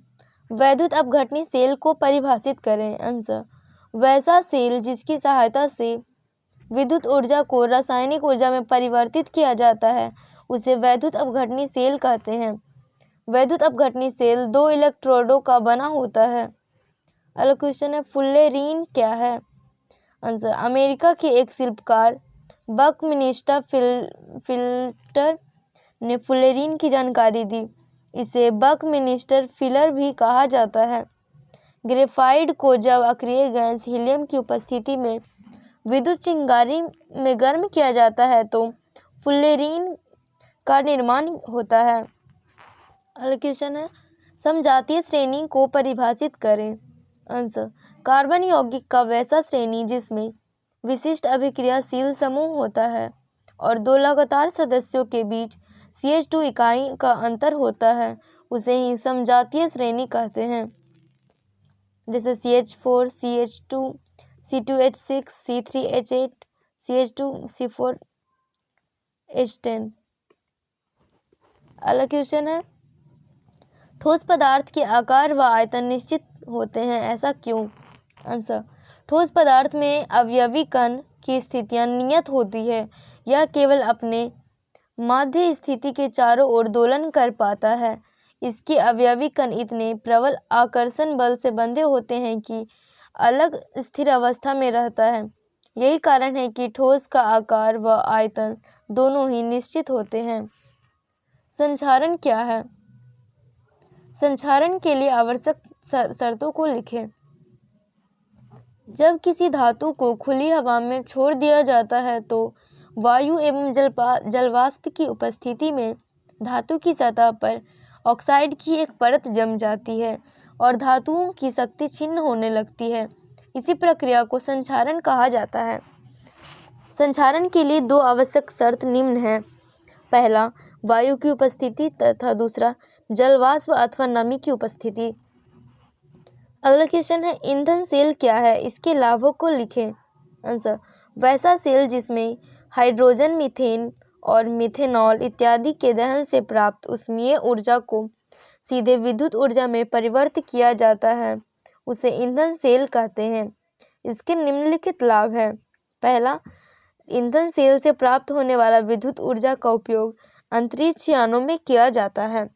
वैद्युत अपघटनी सेल को परिभाषित करें। आंसर, वैसा सेल जिसकी सहायता से विद्युत ऊर्जा को रासायनिक ऊर्जा में परिवर्तित किया जाता है उसे वैद्युत अपघटनी सेल कहते हैं। वैद्युत अपघटनी सेल 2 इलेक्ट्रोडों का बना होता है। अगला क्वेश्चन है, फुल्लेरीन क्या है? आंसर, अमेरिका के एक शिल्पकार बकमिंस्टर फिल्टर ने फुल्लेरीन की जानकारी दी। इसे बकमिंस्टर फिलर भी कहा जाता है। ग्रेफाइट को जब अक्रिय गैस हीलियम की उपस्थिति में विद्युत चिंगारी में गर्म किया जाता है तो फुल्लेरीन का निर्माण होता है। अगला क्वेश्चन है, समजातीय श्रेणी को परिभाषित करें। आंसर, कार्बन यौगिक का वैसा श्रेणी जिसमें विशिष्ट अभिक्रियाशील समूह होता है और 2 लगातार सदस्यों के बीच CH2 इकाई का अंतर होता है उसे ही समजातीय श्रेणी कहते हैं, जैसे CH4, CH2, C2H6, C3H8, CH2, C4H10। अगला क्वेश्चन है, ठोस पदार्थ के आकार व आयतन निश्चित होते हैं, ऐसा क्यों? आंसर, ठोस पदार्थ में अवयवी कण की स्थितियां नियत होती है। यह केवल अपने माध्य स्थिति के चारों ओर दोलन कर पाता है। इसके अवयवी कण इतने प्रबल आकर्षण बल से बंधे होते हैं कि अलग स्थिर अवस्था में रहता है। यही कारण है कि ठोस का आकार व आयतन दोनों ही निश्चित होते हैं। संक्षारण क्या है? संक्षारण के लिए आवश्यक शर्तों को लिखें। जब किसी धातु को खुली हवा में छोड़ दिया जाता है तो वायु एवं जलवाष्प की उपस्थिति में धातु की सतह पर ऑक्साइड की एक परत जम जाती है और धातुओं की शक्ति छिन्न होने लगती है। इसी प्रक्रिया को संक्षारण कहा जाता है। संक्षारण के लिए 2 आवश्यक शर्त निम्न हैं। पहला, वायु की उपस्थिति तथा दूसरा जलवाष्प अथवा नमी की उपस्थिति। अगला क्वेश्चन है ईंधन सेल क्या है, इसके लाभों को लिखें। आंसर, वैसा सेल जिसमें हाइड्रोजन, मीथेन और मिथेनॉल इत्यादि के दहन से प्राप्त ऊष्मीय ऊर्जा को सीधे विद्युत ऊर्जा में परिवर्तित किया जाता है, उसे ईंधन सेल कहते हैं। इसके निम्नलिखित लाभ हैं। पहला, ईंधन सेल से प्राप्त होने वाला विद्युत ऊर्जा का उपयोग अंतरिक्ष यानों में किया जाता है।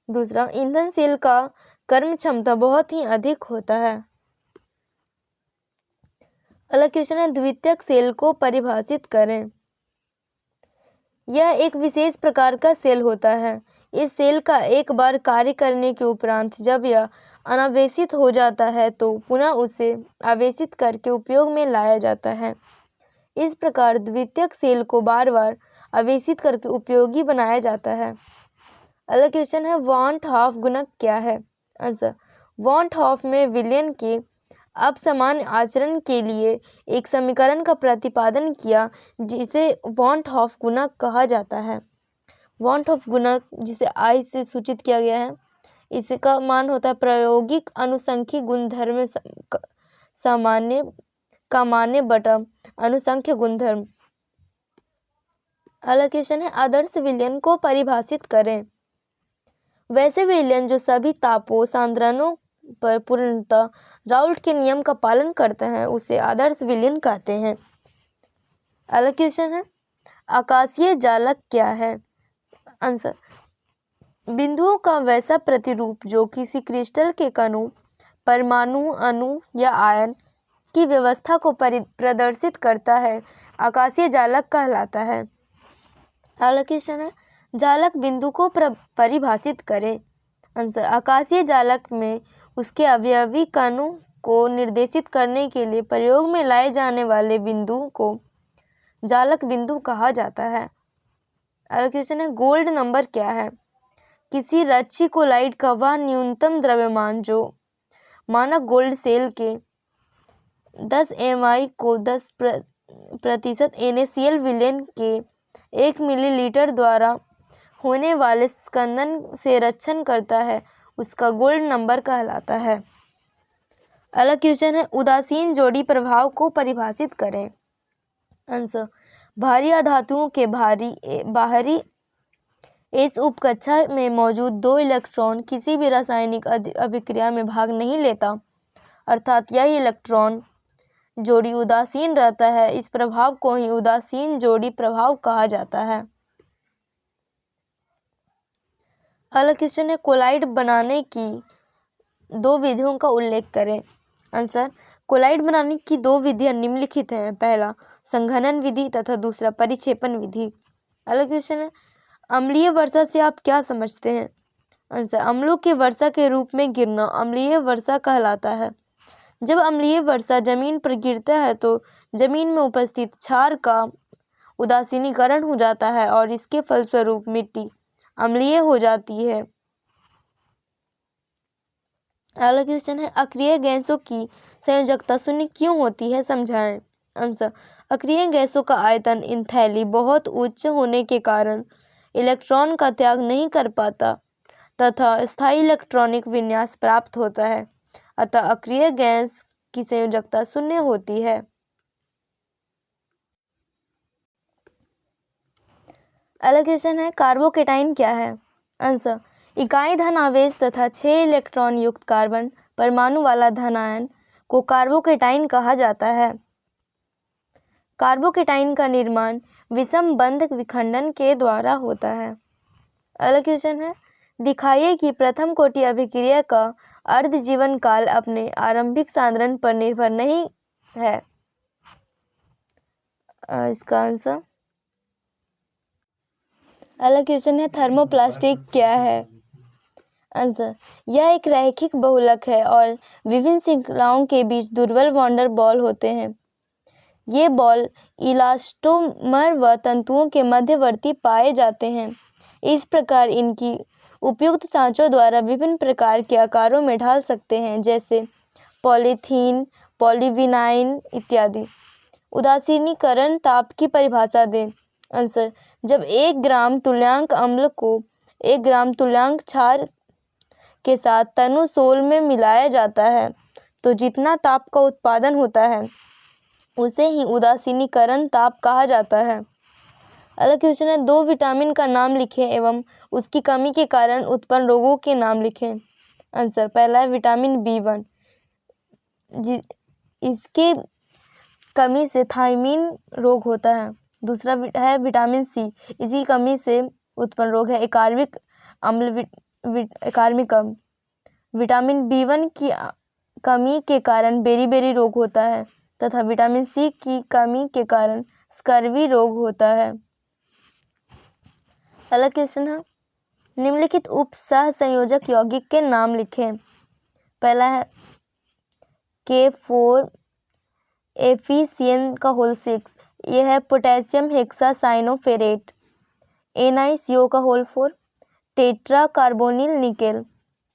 दूसरा, ईंधन सेल का कर्म क्षमता बहुत ही अधिक होता है। अगला क्वेश्चन है द्वितीयक सेल को परिभाषित करें। यह एक विशेष प्रकार का सेल होता है। इस सेल का एक बार कार्य करने के उपरांत जब यह अनावेशित हो जाता है तो पुनः उसे आवेशित करके उपयोग में लाया जाता है। इस प्रकार द्वितीयक सेल को बार बार आवेशित करके उपयोगी बनाया जाता है। अगला क्वेश्चन है वॉन हॉफ गुणक क्या है। आंसर, वॉन हॉफ में विलयन के अपसमान आचरण के लिए एक समीकरण का प्रतिपादन किया जिसे वॉन हॉफ गुणक कहा जाता है। वॉन हॉफ गुणक जिसे I से सूचित किया गया है, इसका मान होता है प्रायोगिक अनुसंख्यिक गुणधर्म सामान्य का मान्य बटा अनुसंख्य गुणधर्म। अगला क्वेश्चन है आदर्श विलयन को परिभाषित करें। वैसे विलयन जो सभी तापों सांद्रणों पर पूर्णतः राउल्ट के नियम का पालन करते हैं उसे आदर्श विलयन कहते हैं। अगला क्वेश्चन है आकाशीय जालक क्या है। आंसर, बिंदुओं का वैसा प्रतिरूप जो किसी क्रिस्टल के कणों, परमाणु, अणु या आयन की व्यवस्था को प्रदर्शित करता है, आकाशीय जालक कहलाता है। अगला क्वेश्चन है जालक बिंदु को परिभाषित करें। आंसर, आकाशीय जालक में उसके अवयवी कणों को निर्देशित करने के लिए प्रयोग में लाए जाने वाले बिंदु को जालक बिंदु कहा जाता है। अगला क्वेश्चन है गोल्ड नंबर क्या है। किसी रच्छी कोलाइड का वह न्यूनतम द्रव्यमान जो मानक गोल्ड सेल के 10 Mi को 10% NaCl विलयन के 1 मिलीलीटर द्वारा होने वाले स्कंदन से रक्षण करता है, उसका गोल्ड नंबर कहलाता है। अगला क्वेश्चन है उदासीन जोड़ी प्रभाव को परिभाषित करें। आंसर, भारी अधातुओं के बाहरी इस उपकक्षा में मौजूद 2 इलेक्ट्रॉन किसी भी रासायनिक अभिक्रिया में भाग नहीं लेता, अर्थात यह इलेक्ट्रॉन जोड़ी उदासीन रहता है। इस प्रभाव को ही उदासीन जोड़ी प्रभाव कहा जाता है। अगला क्वेश्चन है कोलाइड बनाने की 2 विधियों का उल्लेख करें। आंसर, कोलाइड बनाने की 2 विधियां निम्नलिखित हैं। पहला संघनन विधि तथा दूसरा परिक्षेपण विधि। अगला क्वेश्चन है अम्लीय वर्षा से आप क्या समझते हैं। आंसर, अम्लों के वर्षा के रूप में गिरना अम्लीय वर्षा कहलाता है। जब अम्लीय वर्षा जमीन पर गिरता है तो जमीन में उपस्थित क्षार का उदासीनीकरण हो जाता है और इसके फलस्वरूप मिट्टी अम्लीय हो जाती है। अगला क्वेश्चन है अक्रिय गैसों की संयोजकता शून्य क्यों होती है, समझाएं। आंसर, अक्रिय गैसों का आयतन इंथैली बहुत उच्च होने के कारण इलेक्ट्रॉन का त्याग नहीं कर पाता तथा स्थायी इलेक्ट्रॉनिक विन्यास प्राप्त होता है, अतः अक्रिय गैस की संयोजकता शून्य होती है। अगला क्वेश्चन है कार्बोकेटाइन क्या है। आंसर, इकाई धन आवेश तथा 6 इलेक्ट्रॉन युक्त कार्बन परमाणु वाला धनायन को कार्बोकेटाइन कहा जाता है। कार्बोकेटाइन का निर्माण विषम बंध विखंडन के द्वारा होता है। अगला क्वेश्चन है दिखाइए कि प्रथम कोटि अभिक्रिया का अर्ध जीवन काल अपने आरंभिक सांद्रण पर निर्भर नहीं है। इसका आंसर अगला क्वेश्चन है थर्मोप्लास्टिक क्या है। आंसर, यह एक रैखिक बहुलक है और विभिन्न श्रृंखलाओं के बीच दुर्बल वॉन्डर बॉल होते हैं। ये बॉल इलास्टोमर व तंतुओं के मध्यवर्ती पाए जाते हैं। इस प्रकार इनकी उपयुक्त सांचों द्वारा विभिन्न प्रकार के आकारों में ढाल सकते हैं, जैसे पॉलीथीन, पॉलीविनाइल इत्यादि। उदासीनीकरण ताप की परिभाषा दें। आंसर, जब 1 ग्राम तुल्यांक अम्ल को 1 ग्राम तुल्यांक क्षार के साथ तनुसोल में मिलाया जाता है तो जितना ताप का उत्पादन होता है उसे ही उदासीनीकरण ताप कहा जाता है। अगला क्वेश्चन है, 2 विटामिन का नाम लिखें एवं उसकी कमी के कारण उत्पन्न रोगों के नाम लिखें। आंसर, पहला है विटामिन B1, इसके कमी से थायमीन रोग होता है। दूसरा है विटामिन C, इसी कमी से उत्पन्न रोग है एकार्बिक अम्ल एकार्मिक अम्ल। विटामिन B1 की कमी के कारण बेरी रोग होता है तथा विटामिन C की कमी के कारण स्कर्वी रोग होता है। अगला क्वेश्चन है, निम्नलिखित उप सह संयोजक यौगिक के नाम लिखें। पहला है K4FeCN6, यह है potassium hexacyanoferrate. NiCO4, tetra carbonyl nickel.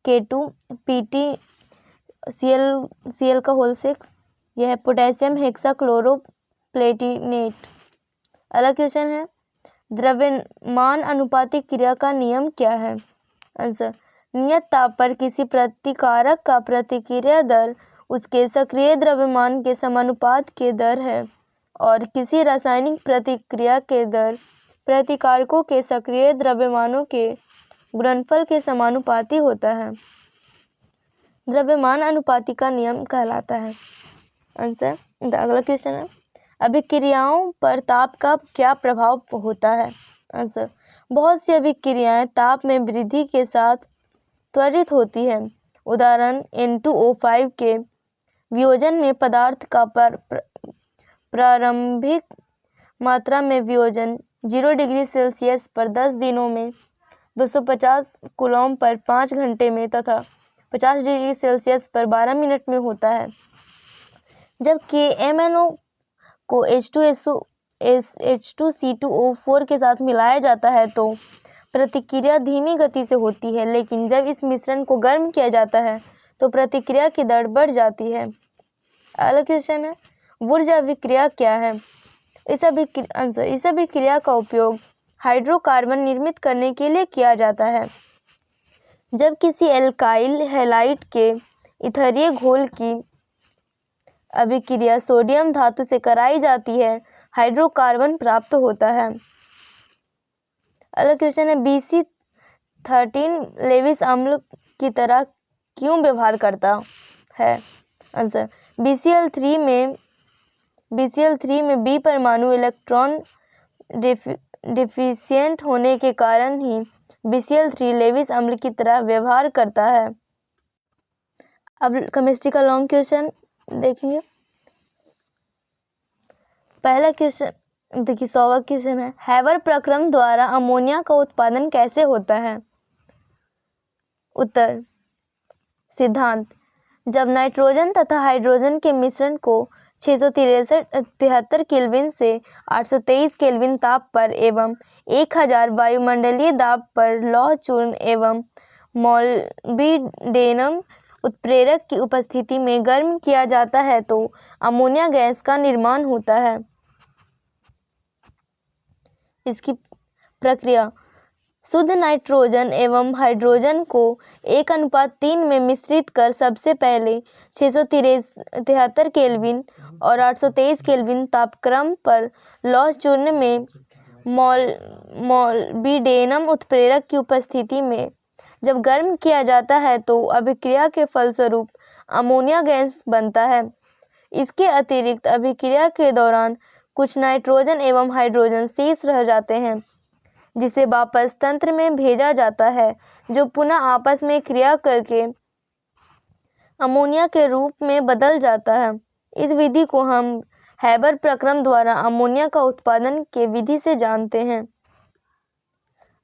K2PtCl6, यह है पोटेशियम हेक्साक्लोरोप्लेटिनेट। अगला क्वेश्चन है, द्रव्यमान अनुपातिक क्रिया का नियम क्या है। आंसर, नियत ताप पर किसी प्रतिकारक का प्रतिक्रिया दर उसके सक्रिय द्रव्यमान के समानुपात के दर है और किसी रासायनिक प्रतिक्रिया के दर प्रतिकारकों के सक्रिय द्रव्यमानों के गुणनफल के समानुपाती होता है। द्रव्यमान अनुपाति का नियम कहलाता है। आंसर, अगला क्वेश्चन है, अभिक्रियाओं पर ताप का क्या प्रभाव होता है। आंसर, बहुत सी अभिक्रियाएं ताप में वृद्धि के साथ त्वरित होती है। उदाहरण, N2O5 के वियोजन में पदार्थ का प्रारंभिक मात्रा में वियोजन 0 डिग्री सेल्सियस पर 10 दिनों में, 250 कूलॉम पर 5 घंटे में तथा 50 डिग्री सेल्सियस पर 12 मिनट में होता है। जबकि MnO को H2C2O4 के साथ मिलाया जाता है तो प्रतिक्रिया धीमी गति से होती है, लेकिन जब इस मिश्रण को गर्म किया जाता है तो प्रतिक्रिया की दर बढ़ जाती है। अगला क्वेश्चन है, वुर्ज अभिक्रिया क्या है। इस अभिक्रिया का उपयोग हाइड्रोकार्बन निर्मित करने के लिए किया जाता है। जब किसी एल्काइल हैलाइड के इथरीय घोल की अभिक्रिया सोडियम धातु से कराई जाती है, हाइड्रोकार्बन प्राप्त होता है। अगला क्वेश्चन है, BC13 लेविस अम्ल की तरह क्यों व्यवहार करता है। आंसर, BCl3 में B परमाणु इलेक्ट्रॉन डिफिशिएंट होने के कारण ही BCl3 लेविस अम्ल की तरह व्यवहार करता है। अब केमिस्ट्री का लॉन्ग क्वेश्चन देखेंगे। पहला क्वेश्चन देखिए, 100वां क्वेश्चन है, हैबर प्रक्रम द्वारा अमोनिया का उत्पादन कैसे होता है। उत्तर, सिद्धांत, जब नाइट्रोजन तथा हाइड्रोजन के मिश्रण को 673 केल्विन से 823 केल्विन ताप पर एवं 1000 वायुमंडलीय दाब पर लौह चूर्ण एवं मॉलिब्डेनम उत्प्रेरक की उपस्थिति में गर्म किया जाता है तो अमोनिया गैस का निर्माण होता है। इसकी प्रक्रिया, शुद्ध नाइट्रोजन एवं हाइड्रोजन को 1:3 में मिश्रित कर सबसे पहले 673 केल्विन और 823 केल्विन तापक्रम पर लौह चूर्ण में मॉलिब्डेनम उत्प्रेरक की उपस्थिति में जब गर्म किया जाता है तो अभिक्रिया के फलस्वरूप अमोनिया गैस बनता है। इसके अतिरिक्त अभिक्रिया के दौरान कुछ नाइट्रोजन एवं हाइड्रोजन शेष रह जाते हैं, जिसे वापस तंत्र में भेजा जाता है, जो पुनः आपस में क्रिया करके अमोनिया के रूप में बदल जाता है। इस विधि को हम हैबर प्रक्रम द्वारा अमोनिया का उत्पादन के विधि से जानते हैं।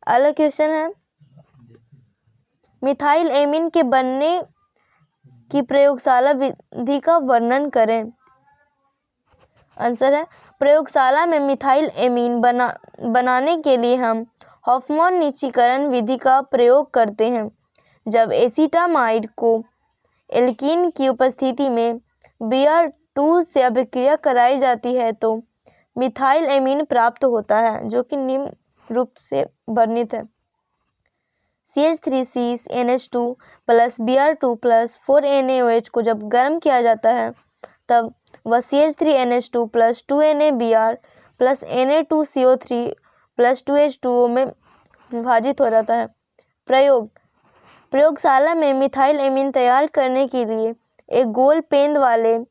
अगला क्वेश्चन है, मिथाइल एमीन के बनने की प्रयोगशाला विधि का वर्णन करें। आंसर है, प्रयोगशाला में मिथाइल एमीन बनाने के लिए हम हॉफमैन निश्चीकरण विधि का प्रयोग करते हैं। जब एसीटामाइड को एल्कीन की उपस्थिति में Br2 से अभिक्रिया कराई जाती है तो मिथाइल एमीन प्राप्त होता है, जो कि रूप से वर्णित है। CH3CNH2 plus Br2 plus 4NaOH को जब गर्म किया जाता है तब वह CH3NH2 plus 2NaBr plus Na2CO3 plus 2H2O में विभाजित हो जाता है। प्रयोगशाला में मिथाइल एमीन तैयार करने के लिए एक गोल पेंद वाले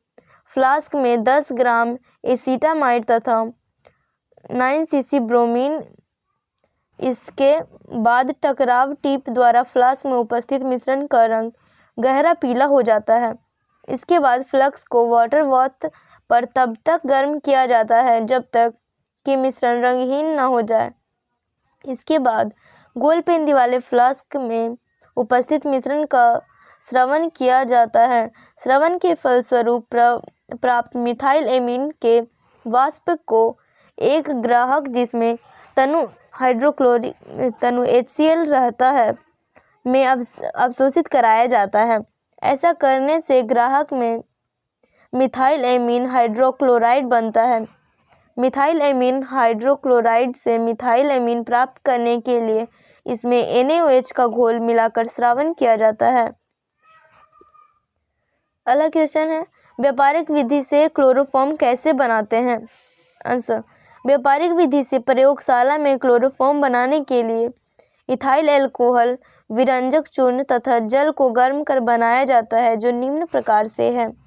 फ्लास्क में 10 ग्राम एसीटामाइड तथा 9 cc ब्रोमीन, इसके बाद टकराव टिप द्वारा फ्लास्क में उपस्थित मिश्रण का रंग गहरा पीला हो जाता है। इसके बाद फ्लक्स को वाटर बाथ पर तब तक गर्म किया जाता है जब तक कि मिश्रण रंगहीन न हो जाए। इसके बाद गोल पेंदी वाले फ्लास्क में उपस्थित मिश्रण का स्रवण किया जाता है। स्रवण के फलस्वरूप प्राप्त मिथाइल एमीन के वाष्प को एक ग्राहक जिसमें तनु HCl रहता है में अवशोषित कराया जाता है। ऐसा करने से ग्राहक में मिथाइल एमीन हाइड्रोक्लोराइड बनता है। मिथाइल एमीन हाइड्रोक्लोराइड से मिथाइल एमीन प्राप्त करने के लिए इसमें NaOH का घोल मिलाकर स्रावन किया जाता है। अगला क्वेश्चन है, व्यापारिक विधि से क्लोरोफॉर्म कैसे बनाते हैं? आंसर, व्यापारिक विधि से प्रयोगशाला में क्लोरोफॉर्म बनाने के लिए इथाइल अल्कोहल, विरंजक चूर्ण तथा जल को गर्म कर बनाया जाता है, जो निम्न प्रकार से है।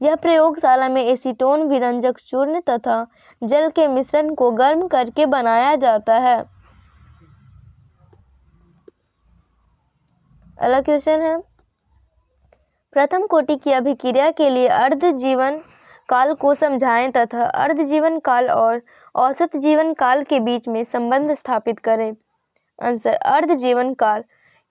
यह प्रयोगशाला में एसीटोन, विरंजक चूर्ण तथा जल के मिश्रण को गर्म करके बनाया जाता है। अगला क्वेश्चन है, प्रथम कोटि की अभिक्रिया के लिए अर्ध जीवन काल को समझाएं तथा अर्ध जीवन काल और औसत जीवन काल के बीच में संबंध स्थापित करें। आंसर, अर्ध जीवन काल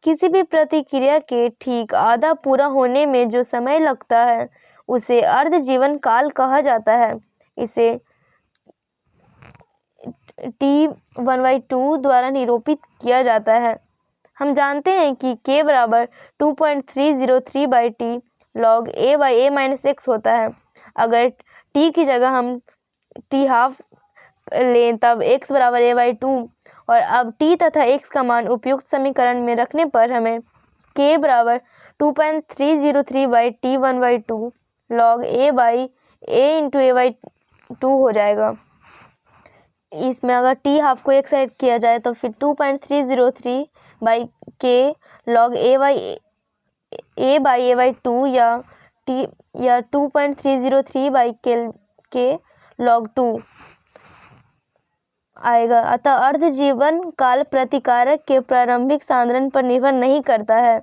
किसी भी प्रतिक्रिया के ठीक आधा पूरा होने में जो समय लगता है उसे अर्ध जीवन काल कहा जाता है। इसे T1/2 द्वारा निरूपित किया जाता है। हम जानते हैं कि K बराबर 2.303/T log A/A-x होता है। अगर T की जगह हम T½ लें तब x बराबर A/2 और अब T तथा x का मान उपयुक्त समीकरण में रखने पर हमें K बराबर 2.303/T1/2 log A/A*A/2 हो जाएगा। इसमें अगर T½ को एक साइड किया जाए तो फिर 2.303/K log A/A/2 या 2.303/K log 2 आएगा। अतः अर्ध जीवन काल प्रतिकारक के प्रारंभिक सांद्रण पर निर्भर नहीं करता है।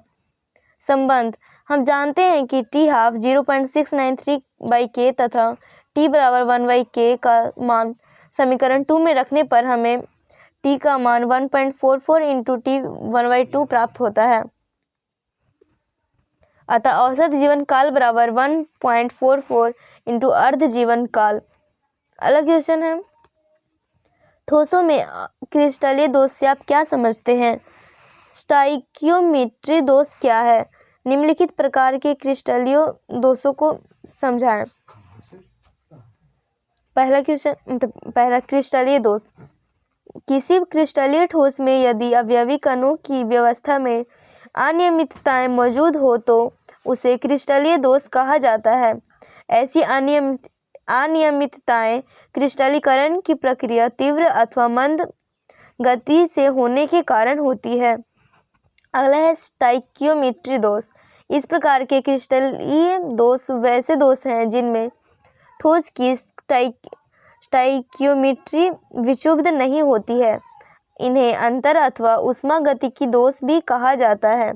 संबंध, हम जानते हैं कि T½ 0.693/K तथा T बराबर 1/K का मान समीकरण 2 में रखने पर हमें T का मान 1.44 × T1/2 प्राप्त होता है। अतः औसत जीवन काल बराबर 1.44 × अर्ध जीवन काल। अगला क्वेश्चन है, ठोसों में क्रिस्टलीय दोष से आप क्या समझते हैं? स्टाइकियोमेट्री दोष क्या है? निम्नलिखित प्रकार के क्रिस्टलीय दोषों को समझाएं। पहला क्रिस्टलीय दोष, किसी क्रिस्टलीय ठोस में यदि अवयवी कणों की व्यवस्था में अनियमितताएं मौजूद हो तो उसे क्रिस्टलीय दोष कहा जाता है। ऐसी अनियमितताएं क्रिस्टलीकरण की प्रक्रिया तीव्र अथवा मंद गति से होने के कारण होती है। अगला है स्टाइकियोमेट्री दोष। इस प्रकार के क्रिस्टलीय दोष वैसे दोष हैं जिनमें ठोस की स्टाइकियोमेट्री विक्षुब्ध नहीं होती है। इन्हें अंतर अथवा ऊष्मा गतिकी दोष भी कहा जाता है।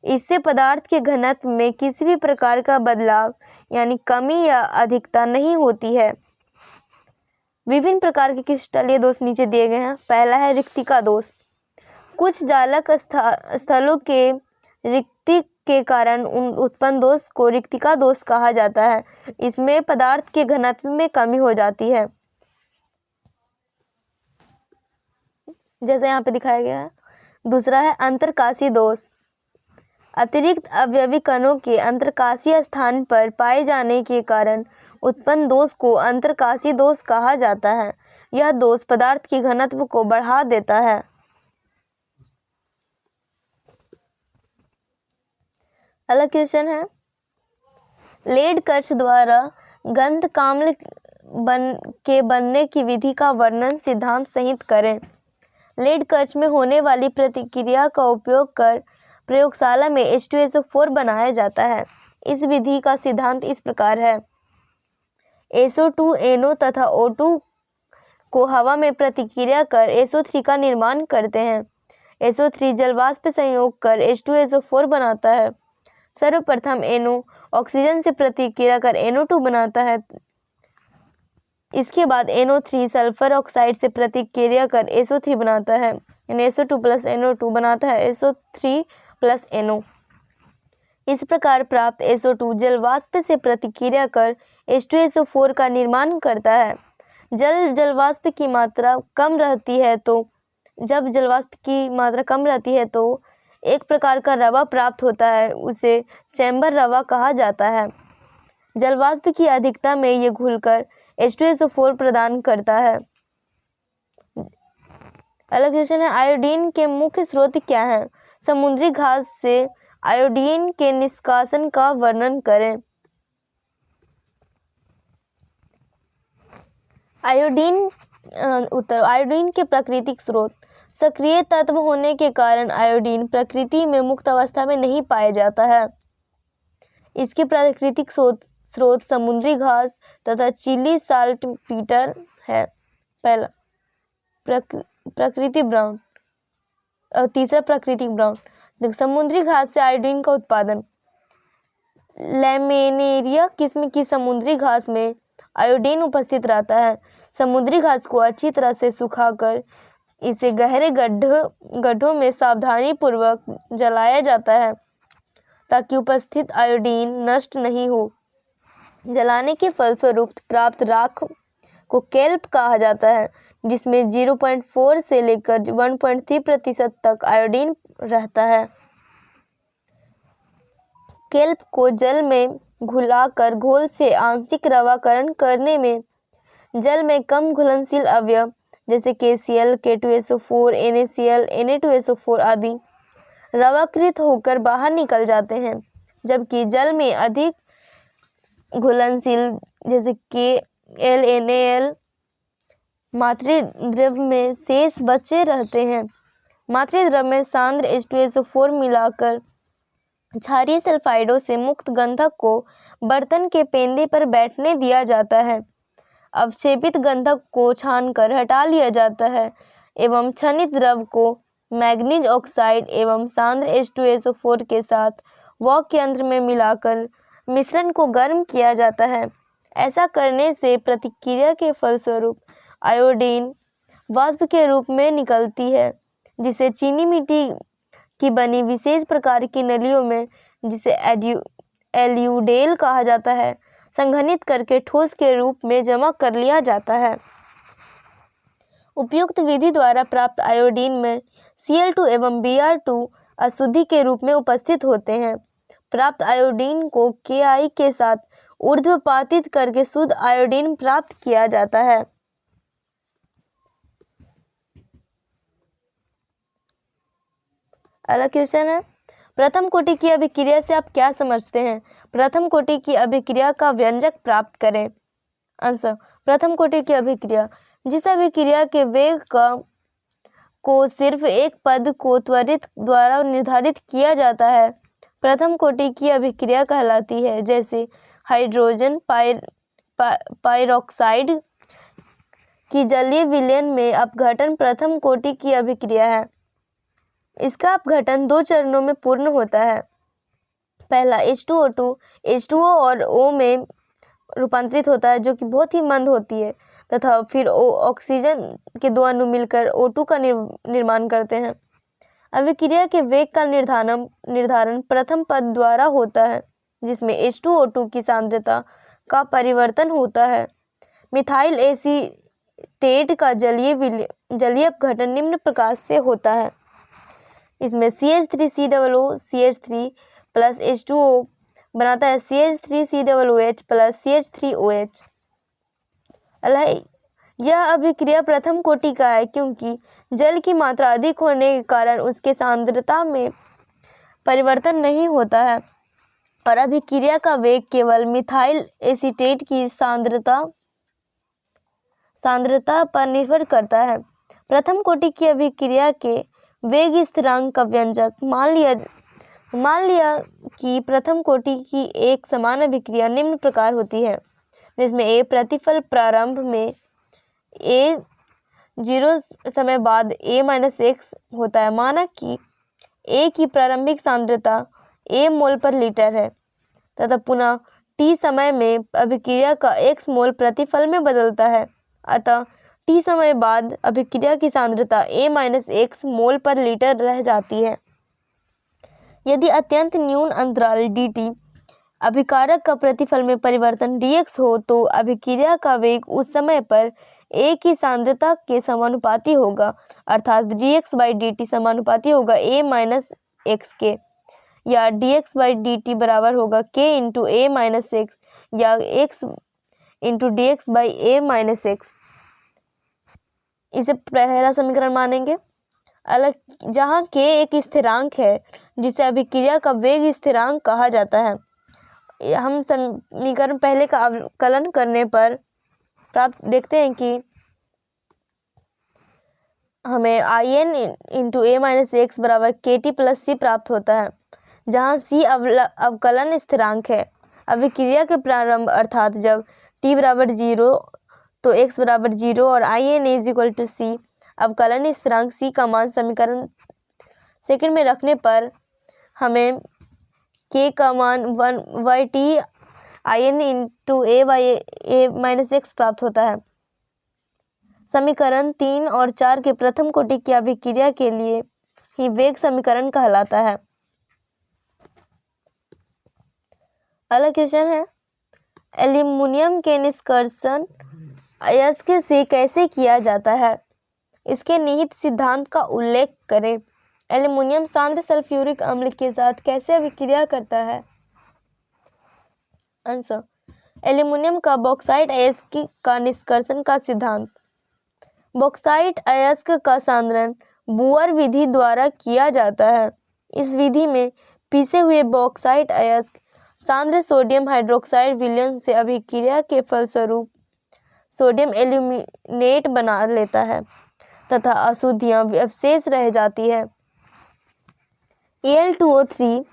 इससे पदार्थ के घनत्व में किसी भी प्रकार का बदलाव यानी कमी या अधिकता नहीं होती है। विभिन्न प्रकार के क्रिस्टलीय दोष नीचे दिए गए हैं। पहला है रिक्तिका दोष। कुछ जालक स्थलों के रिक्ति के कारण उत्पन्न दोष को रिक्तिका दोष कहा जाता है। इसमें पदार्थ के घनत्व में कमी हो जाती है, जैसे यहाँ पे दिखाया गया है। दूसरा है अंतरकाशी दोष। अतिरिक्त अवयवी कणों के अंतरकाशीय स्थान पर पाए जाने के कारण उत्पन्न दोष को अंतरकाशीय दोष कहा जाता है। यह दोष पदार्थ की घनत्व को बढ़ा देता है। अगला क्वेश्चन है, लेड कर्ष द्वारा गंधकाम्ल के बनने की विधि का वर्णन सिद्धांत सहित करें। लेड कर्ष में होने वाली प्रतिक्रिया का उपयोग कर प्रयोगशाला में H2SO4 बनाया जाता है। इस विधि का सिद्धांत इस प्रकार है। SO2 NO तथा O2 को हवा में प्रतिक्रिया कर SO3 का निर्माण करते हैं। SO3 जलवाष्प संयोग कर H2SO4 बनाता है। सर्वप्रथम NO ऑक्सीजन से प्रतिक्रिया कर NO2 बनाता है। इसके बाद NO3 सल्फर ऑक्साइड से प्रतिक्रिया कर SO3 बनाता है। SO2 प्लस NO2 बनाता है SO3 प्लस NO। इस प्रकार प्राप्त SO2 जलवाष्प से प्रतिक्रिया कर H2SO4 का निर्माण करता है। जलवाष्प की मात्रा कम रहती है तो एक प्रकार का रवा प्राप्त होता है, उसे चैम्बर रवा कहा जाता है। जलवाष्प की अधिकता में ये घुलकर H2SO4 प्रदान करता है। अगला क्वेश्चन है, आयोडीन के मुख्य स्रोत क्या हैं? समुद्री घास से आयोडीन के निष्कासन का वर्णन करें। आयोडीन के प्राकृतिक स्रोत। सक्रिय तत्व होने के कारण आयोडीन प्रकृति में मुक्त अवस्था में नहीं पाया जाता है। इसके प्राकृतिक स्रोत समुद्री घास तथा चिली साल्टपीटर है। पहला प्रकृति ब्राउन और तीसरा प्राकृतिक ब्राउन। समुद्री घास से आयोडीन का उत्पादन। लैमिनेरिया किस्म की समुद्री घास में आयोडीन उपस्थित रहता है। समुद्री घास को अच्छी तरह से सुखाकर इसे गहरे गड्ढों में सावधानी पूर्वक जलाया जाता है ताकि उपस्थित आयोडीन नष्ट नहीं हो। जलाने के फलस्वरूप प्राप्त राख को केल्प कहा जाता है, जिसमें 0.4 से लेकर 1.3% तक आयोडीन रहता है। केल्प को जल में घुलाकर घोल से आंशिक रवाकरण करने में जल में कम घुलनशील अवयव जैसे KCl, K2SO4, NaCl, Na2SO4 आदि रवाकृत होकर बाहर निकल जाते हैं, जबकि जल में अधिक घुलनशील जैसे Kl, NaL मातृद्रव में शेष बचे रहते हैं। मातृद्रव में सांद्र H2SO4 मिलाकर क्षारीय सल्फाइडों से मुक्त गंधक को बर्तन के पेंदे पर बैठने दिया जाता है। अवक्षेपित गंधक को छानकर हटा लिया जाता है एवं क्षनित द्रव को मैग्नीज ऑक्साइड एवं सांद्र H2SO4 के साथ वॉक यंत्र में मिलाकर मिश्रण को गर्म किया जाता है। ऐसा करने से प्रतिक्रिया के फलस्वरूप आयोडीन वाष्प के रूप में निकलती है, जिसे चीनी मिट्टी की बनी विशेष प्रकार की नलियों में, जिसे एल्यूडेल कहा जाता है, संघनित करके ठोस के रूप में जमा कर लिया जाता है। उपयुक्त विधि द्वारा प्राप्त आयोडीन में Cl2 एवं Br2 अशुद्धि के रूप में उपस्थित होते हैं। प्राप्त आयोडीन को Ki के साथ ऊर्ध्वपातित करके शुद्ध आयोडीन प्राप्त किया जाता है। अगला क्वेश्चन है, प्रथम कोटि की अभिक्रिया से आप क्या समझते हैं? प्रथम कोटि की अभिक्रिया का व्यंजक प्राप्त करें। आंसर, प्रथम कोटि की अभिक्रिया जिस अभिक्रिया के वेग को सिर्फ एक पद को त्वरित द्वारा निर्धारित किया जाता है, प्रथम कोटि की अभिक्रिया कहलाती है। जैसे हाइड्रोजन पाइरोक्साइड की जलीय विलयन में अपघटन प्रथम कोटि की अभिक्रिया है। इसका अपघटन 2 चरणों में पूर्ण होता है। पहला H2O2 H2O और O में रूपांतरित होता है, जो कि बहुत ही मंद होती है, तथा फिर ऑक्सीजन के 2 अणु मिलकर O2 का निर्माण करते हैं। अभिक्रिया के वेग का निर्धारण प्रथम पद द्वारा होता है, जिसमें H2O2 की सांद्रता का परिवर्तन होता है। मिथाइल एसीटेट का जलीय अपघटन निम्न प्रकार से होता है। इसमें CH3COO CH3 प्लस H2O बनाता है CH3COOH प्लस CH3OH। यह अभिक्रिया प्रथम कोटि का है क्योंकि जल की मात्रा अधिक होने के कारण उसके सांद्रता में परिवर्तन नहीं होता है और अभिक्रिया का वेग केवल मिथाइल एसीटेट की सांद्रता पर निर्भर करता है। प्रथम कोटि की अभिक्रिया के वेग स्थिरांक का व्यंजक मान लिया कि प्रथम कोटि की एक समान अभिक्रिया निम्न प्रकार होती है, जिसमें A प्रतिफल प्रारंभ में A0 समय बाद A-X होता है। माना कि A की प्रारंभिक सांद्रता A मोल पर लीटर है तथा पुनः T समय में अभिक्रिया का X मोल प्रतिफल में बदलता है, अतः T समय बाद अभिक्रिया की सांद्रता A-X मोल पर लीटर रह जाती है। यदि अत्यंत न्यून अंतराल dt अभिकारक का प्रतिफल में परिवर्तन dx हो तो अभिक्रिया का वेग उस समय पर A की सांद्रता के समानुपाती होगा, अर्थात dx/dt समानुपाती होगा A-X के, या dx/dt बराबर होगा k × A-X या x × dx/A-X। इसे पहला समीकरण मानेंगे। जहाँ k एक स्थिरांक है जिसे अभिक्रिया का वेग स्थिरांक कहा जाता है। हम समीकरण पहले का अवकलन करने पर प्राप्त देखते हैं कि हमें In × A-X बराबर KT + C प्राप्त होता है, जहाँ C अवकलन स्थिरांक है। अभिक्रिया के प्रारंभ अर्थात जब t बराबर 0 तो x बराबर 0 और In = C अवकलन स्थिरांक C का मान समीकरण सेकंड में रखने पर हमें k का मान 1/t In × A/A-X प्राप्त होता है। समीकरण 3 और 4 के प्रथम कोटि की अभिक्रिया के लिए ही वेग समीकरण कहलाता है। अगला क्वेश्चन है, एल्यूमीनियम के निष्कर्षण अयस्क से कैसे किया जाता है, इसके निहित सिद्धांत का उल्लेख करें। एल्यूमीनियम सांद्र सल्फ्यूरिक अम्ल के साथ कैसे अभिक्रिया करता है। आंसर, एल्यूमीनियम का बॉक्साइट अयस्क का निष्कर्षण का सिद्धांत। बॉक्साइट अयस्क का सांद्रण बुअर विधि द्वारा किया जाता है। इस विधि में पीसे हुए बॉक्साइट अयस्क सांद्र सोडियम हाइड्रोक्साइड विलयन से अभिक्रिया के फलस्वरूप सोडियम एल्यूमिनेट बना लेता है तथा अशुद्धियां अवशेष रह जाती है। Al2O3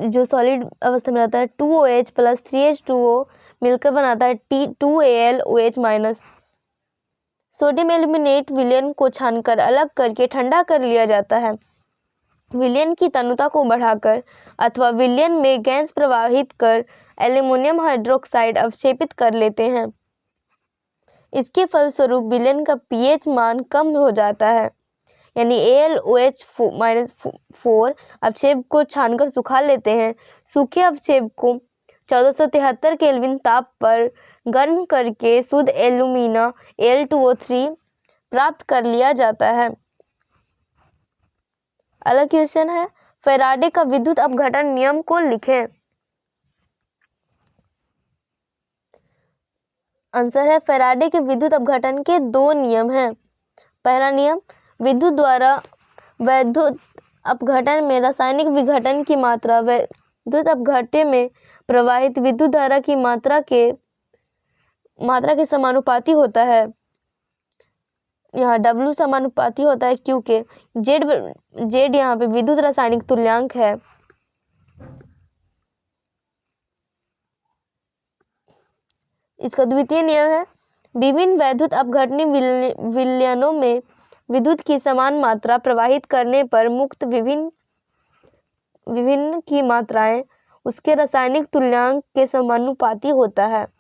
जो सॉलिड अवस्था में रहता है 2OH + 3H2O मिलकर बनाता है 2AlOH-। सोडियम एल्यूमिनेट विलयन को छानकर अलग करके ठंडा कर लिया जाता है। विलयन की तनुता को बढ़ाकर अथवा विलयन में गैस प्रवाहित कर एल्यूमिनियम हाइड्रोक्साइड अवक्षेपित कर लेते हैं। इसके फलस्वरूप विलयन का pH मान कम हो जाता है, यानी AlOH- अवक्षेप को छानकर सुखा लेते हैं। सूखे अवक्षेप को 1473 केल्विन ताप पर गर्म करके शुद्ध एल्यूमिना Al2O3 प्राप्त कर लिया जाता है। अगला क्वेश्चन है, फैराडे का विद्युत अपघटन नियम को लिखें। आंसर है, फैराडे के विद्युत अपघटन के 2 नियम हैं। पहला नियम, विद्युत द्वारा वैद्युत अपघटन में रासायनिक विघटन की मात्रा वैद्युत अपघट्य में प्रवाहित विद्युत धारा की मात्रा के समानुपाती होता है। यहाँ W समानुपाती होता है क्योंकि Z यहाँ पे विद्युत रासायनिक तुल्यांक है। इसका द्वितीय नियम है, विभिन्न वैद्युत अपघटनी विलयनों में विद्युत की समान मात्रा प्रवाहित करने पर मुक्त विभिन्न की मात्राएं उसके रासायनिक तुल्यांक के समानुपाती होता है।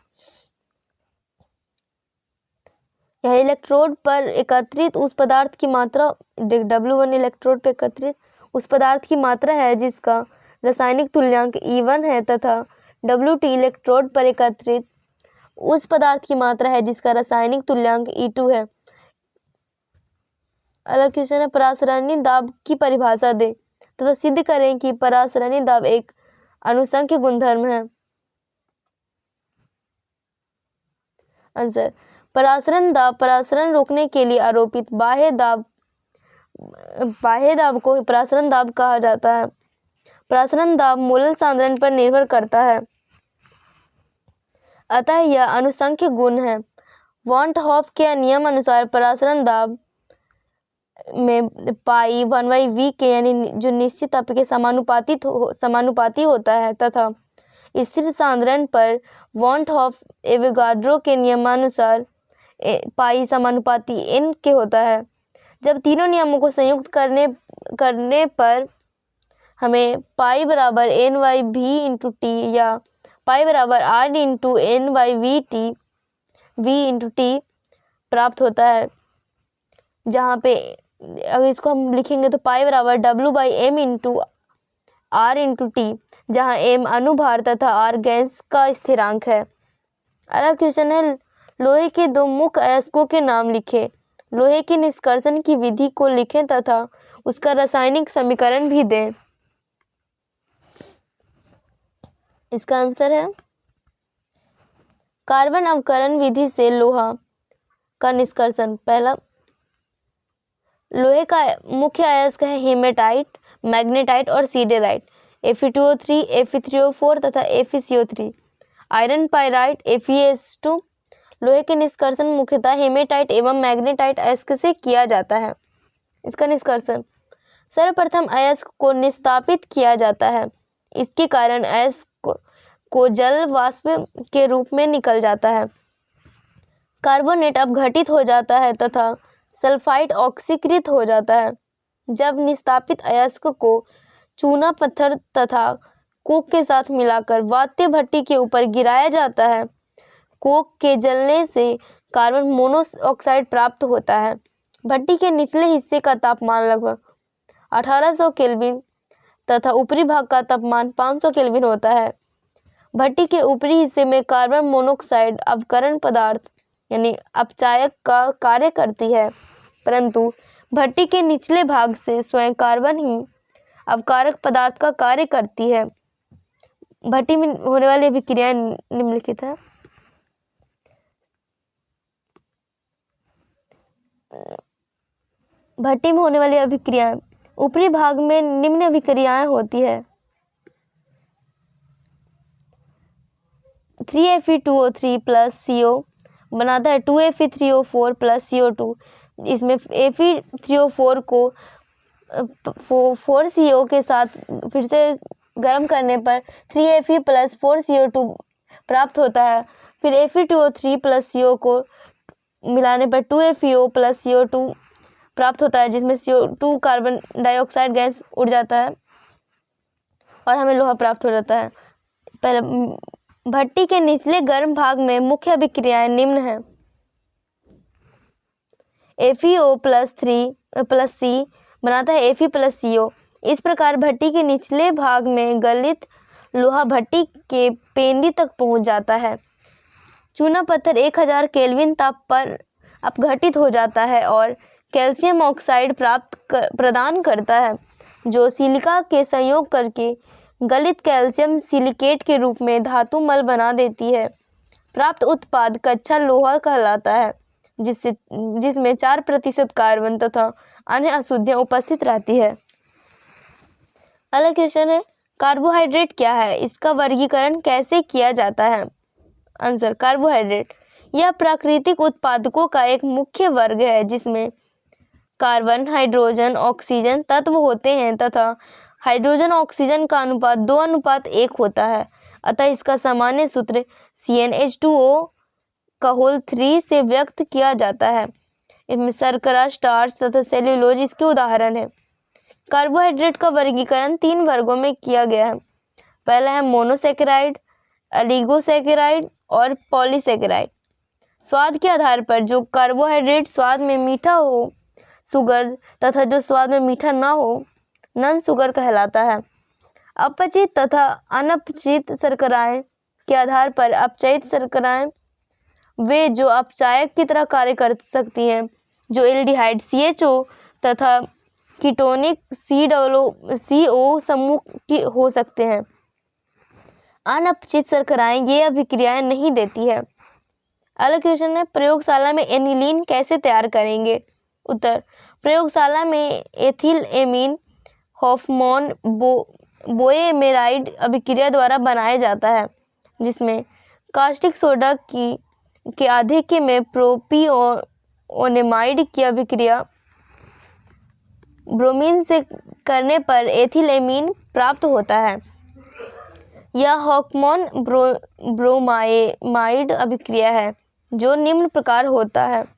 यह इलेक्ट्रोड पर एकत्रित उस पदार्थ की मात्रा W1 इलेक्ट्रोड पर एकत्रित उस पदार्थ की मात्रा है जिसका रासायनिक तुल्यांक E1 है तथा W2 इलेक्ट्रोड पर एकत्रित उस पदार्थ की मात्रा है जिसका रासायनिक तुल्यांक E2 है। अगला क्वेश्चन है, परासरणी दाब की परिभाषा दे तथा सिद्ध करें कि परासरणी दाब एक अनुसंख्य गुणधर्म है। आंसर, परासरण दाब परासरण रोकने के लिए आरोपित बाह्य दाब को परासरण दाब कहा जाता है। परासरण दाब मोलल सांद्रण पर निर्भर करता है, अतः यह अनुसंख्य गुण है। वॉन हॉफ के नियम अनुसार परासरण दाब में पाई 1/v के यानी जो निश्चित ताप के समानुपाती होता है तथा स्थिर सांद्रण पर वॉन हॉफ एवोगाड्रो के नियमानुसार पाई समानुपाती n के होता है। जब तीनों नियमों को संयुक्त करने पर हमें पाई बराबर n/v इंटू टी या पाई बराबर r into n/v into T प्राप्त होता है, जहाँ पे अगर इसको हम लिखेंगे तो पाई बराबर w/m into r into T, जहाँ m अनुभार तथा r गैस का स्थिरांक है। अगला क्वेश्चन है, लोहे के दो मुख्य अयस्कों के नाम लिखें। लोहे की निष्कर्षण की विधि को लिखें तथा उसका रासायनिक समीकरण भी दें। इसका आंसर है, कार्बन अवकरण विधि से लोहा का निष्कर्षण। पहला, लोहे का मुख्य अयस्क है हेमेटाइट, मैग्नेटाइट और सीडेराइट, Fe2O3, Fe3O4 तथा FeCO3। Iron pyrite FeS2। लोहे के निष्कर्षण मुख्यतः हेमेटाइट एवं मैग्नेटाइट अयस्क से किया जाता है। इसका निष्कर्षण, सर्वप्रथम अयस्क को निस्तापित किया जाता है, इसके कारण अयस्क को जल वाष्प के रूप में निकल जाता है। कार्बोनेट अपघटित हो जाता है तथा सल्फाइड ऑक्सीकृत हो जाता है। जब निस्तापित अयस्क को चूना पत्थर तथा कोक के साथ मिलाकर वात्य भट्टी के ऊपर गिराया जाता है, कोक के जलने से कार्बन मोनोऑक्साइड प्राप्त होता है। भट्टी के निचले हिस्से का तापमान लगभग 1800 केल्विन तथा ऊपरी भाग का तापमान 500 केल्विन होता है। भट्टी के ऊपरी हिस्से में कार्बन मोनोऑक्साइड अवकरण पदार्थ यानी अपचायक का कार्य करती है, परंतु भट्टी के निचले भाग से स्वयं कार्बन ही अवकारक पदार्थ का कार्य करती है। भट्टी में होने वाली अभिक्रियाएं निम्नलिखित है। भट्टी में होने वाली अभिक्रियाएं, ऊपरी भाग में निम्न अभिक्रियाएं होती है। 3Fe2O3 प्लस CO बनाता है 2Fe3O4 प्लस CO2। इसमें Fe3O4 को 4CO के साथ फिर से गर्म करने पर 3Fe प्लस 4CO2 प्राप्त होता है। फिर Fe2O3 प्लस CO को मिलाने पर 2FeO प्लस CO2 प्राप्त होता है, जिसमें CO2 कार्बन डाइऑक्साइड गैस उड़ जाता है और हमें लोहा प्राप्त हो जाता है। पहले भट्टी के निचले गर्म भाग में मुख्य अभिक्रियाएं निम्न है। FeO प्लस C बनाता है Fe प्लस CO। इस प्रकार भट्टी के निचले भाग में गलित लोहा भट्टी के पेंदी तक पहुंच जाता है। चूना पत्थर 1000 केल्विन ताप पर अपघटित हो जाता है और कैल्शियम ऑक्साइड प्रदान करता है, जो सिलिका के संयोग करके गलित कैल्शियम सिलिकेट के रूप में धातु मल बना देती है। प्राप्त उत्पाद कच्चा लोहा कहलाता है, जिसमें 4% कार्बन तथा अन्य अशुद्धियां उपस्थित रहती है। अगला क्वेश्चन है, कार्बोहाइड्रेट क्या है? इसका वर्गीकरण कैसे किया जाता है? आंसर, कार्बोहाइड्रेट यह प्राकृतिक उत्पादकों का एक मुख्य वर्ग है, जिसमें कार्बन, हाइड्रोजन, ऑक्सीजन तत्व होते हैं तथा हाइड्रोजन ऑक्सीजन का अनुपात 2:1 होता है। अतः इसका सामान्य सूत्र CnH2O3 से व्यक्त किया जाता है। इसमें शर्करा, स्टार्च तथा सेल्यूलोज इसके उदाहरण हैं। कार्बोहाइड्रेट का वर्गीकरण 3 वर्गों में किया गया है। पहला है मोनोसैकेराइड, ऑलिगोसैकेराइड और पॉलीसैकेराइड। स्वाद के आधार पर जो कार्बोहाइड्रेट स्वाद में मीठा हो, शुगर, तथा जो स्वाद में मीठा ना हो, नॉन शुगर कहलाता है। अपचित तथा अनपचित शर्कराएं के आधार पर अपचयित शर्कराएं वे जो अपचायक की तरह कार्य कर सकती हैं, जो एल्डिहाइड CHO तथा कीटोनिक CO समूह की हो सकते हैं। अनअपचित शर्कराएं ये अभिक्रियाएं नहीं देती है। अगला क्वेश्चन है, प्रयोगशाला में एनिलीन कैसे तैयार करेंगे? उत्तर, प्रयोगशाला में एथिल एमीन हॉफमैन बोएमेराइड अभिक्रिया द्वारा बनाया जाता है, जिसमें कास्टिक सोडा के आधिक्य में प्रोपियोनेमाइड की अभिक्रिया ब्रोमीन से करने पर एथिल एमीन प्राप्त होता है। यह हॉफमैन ब्रोमाइड अभिक्रिया है, जो निम्न प्रकार होता है।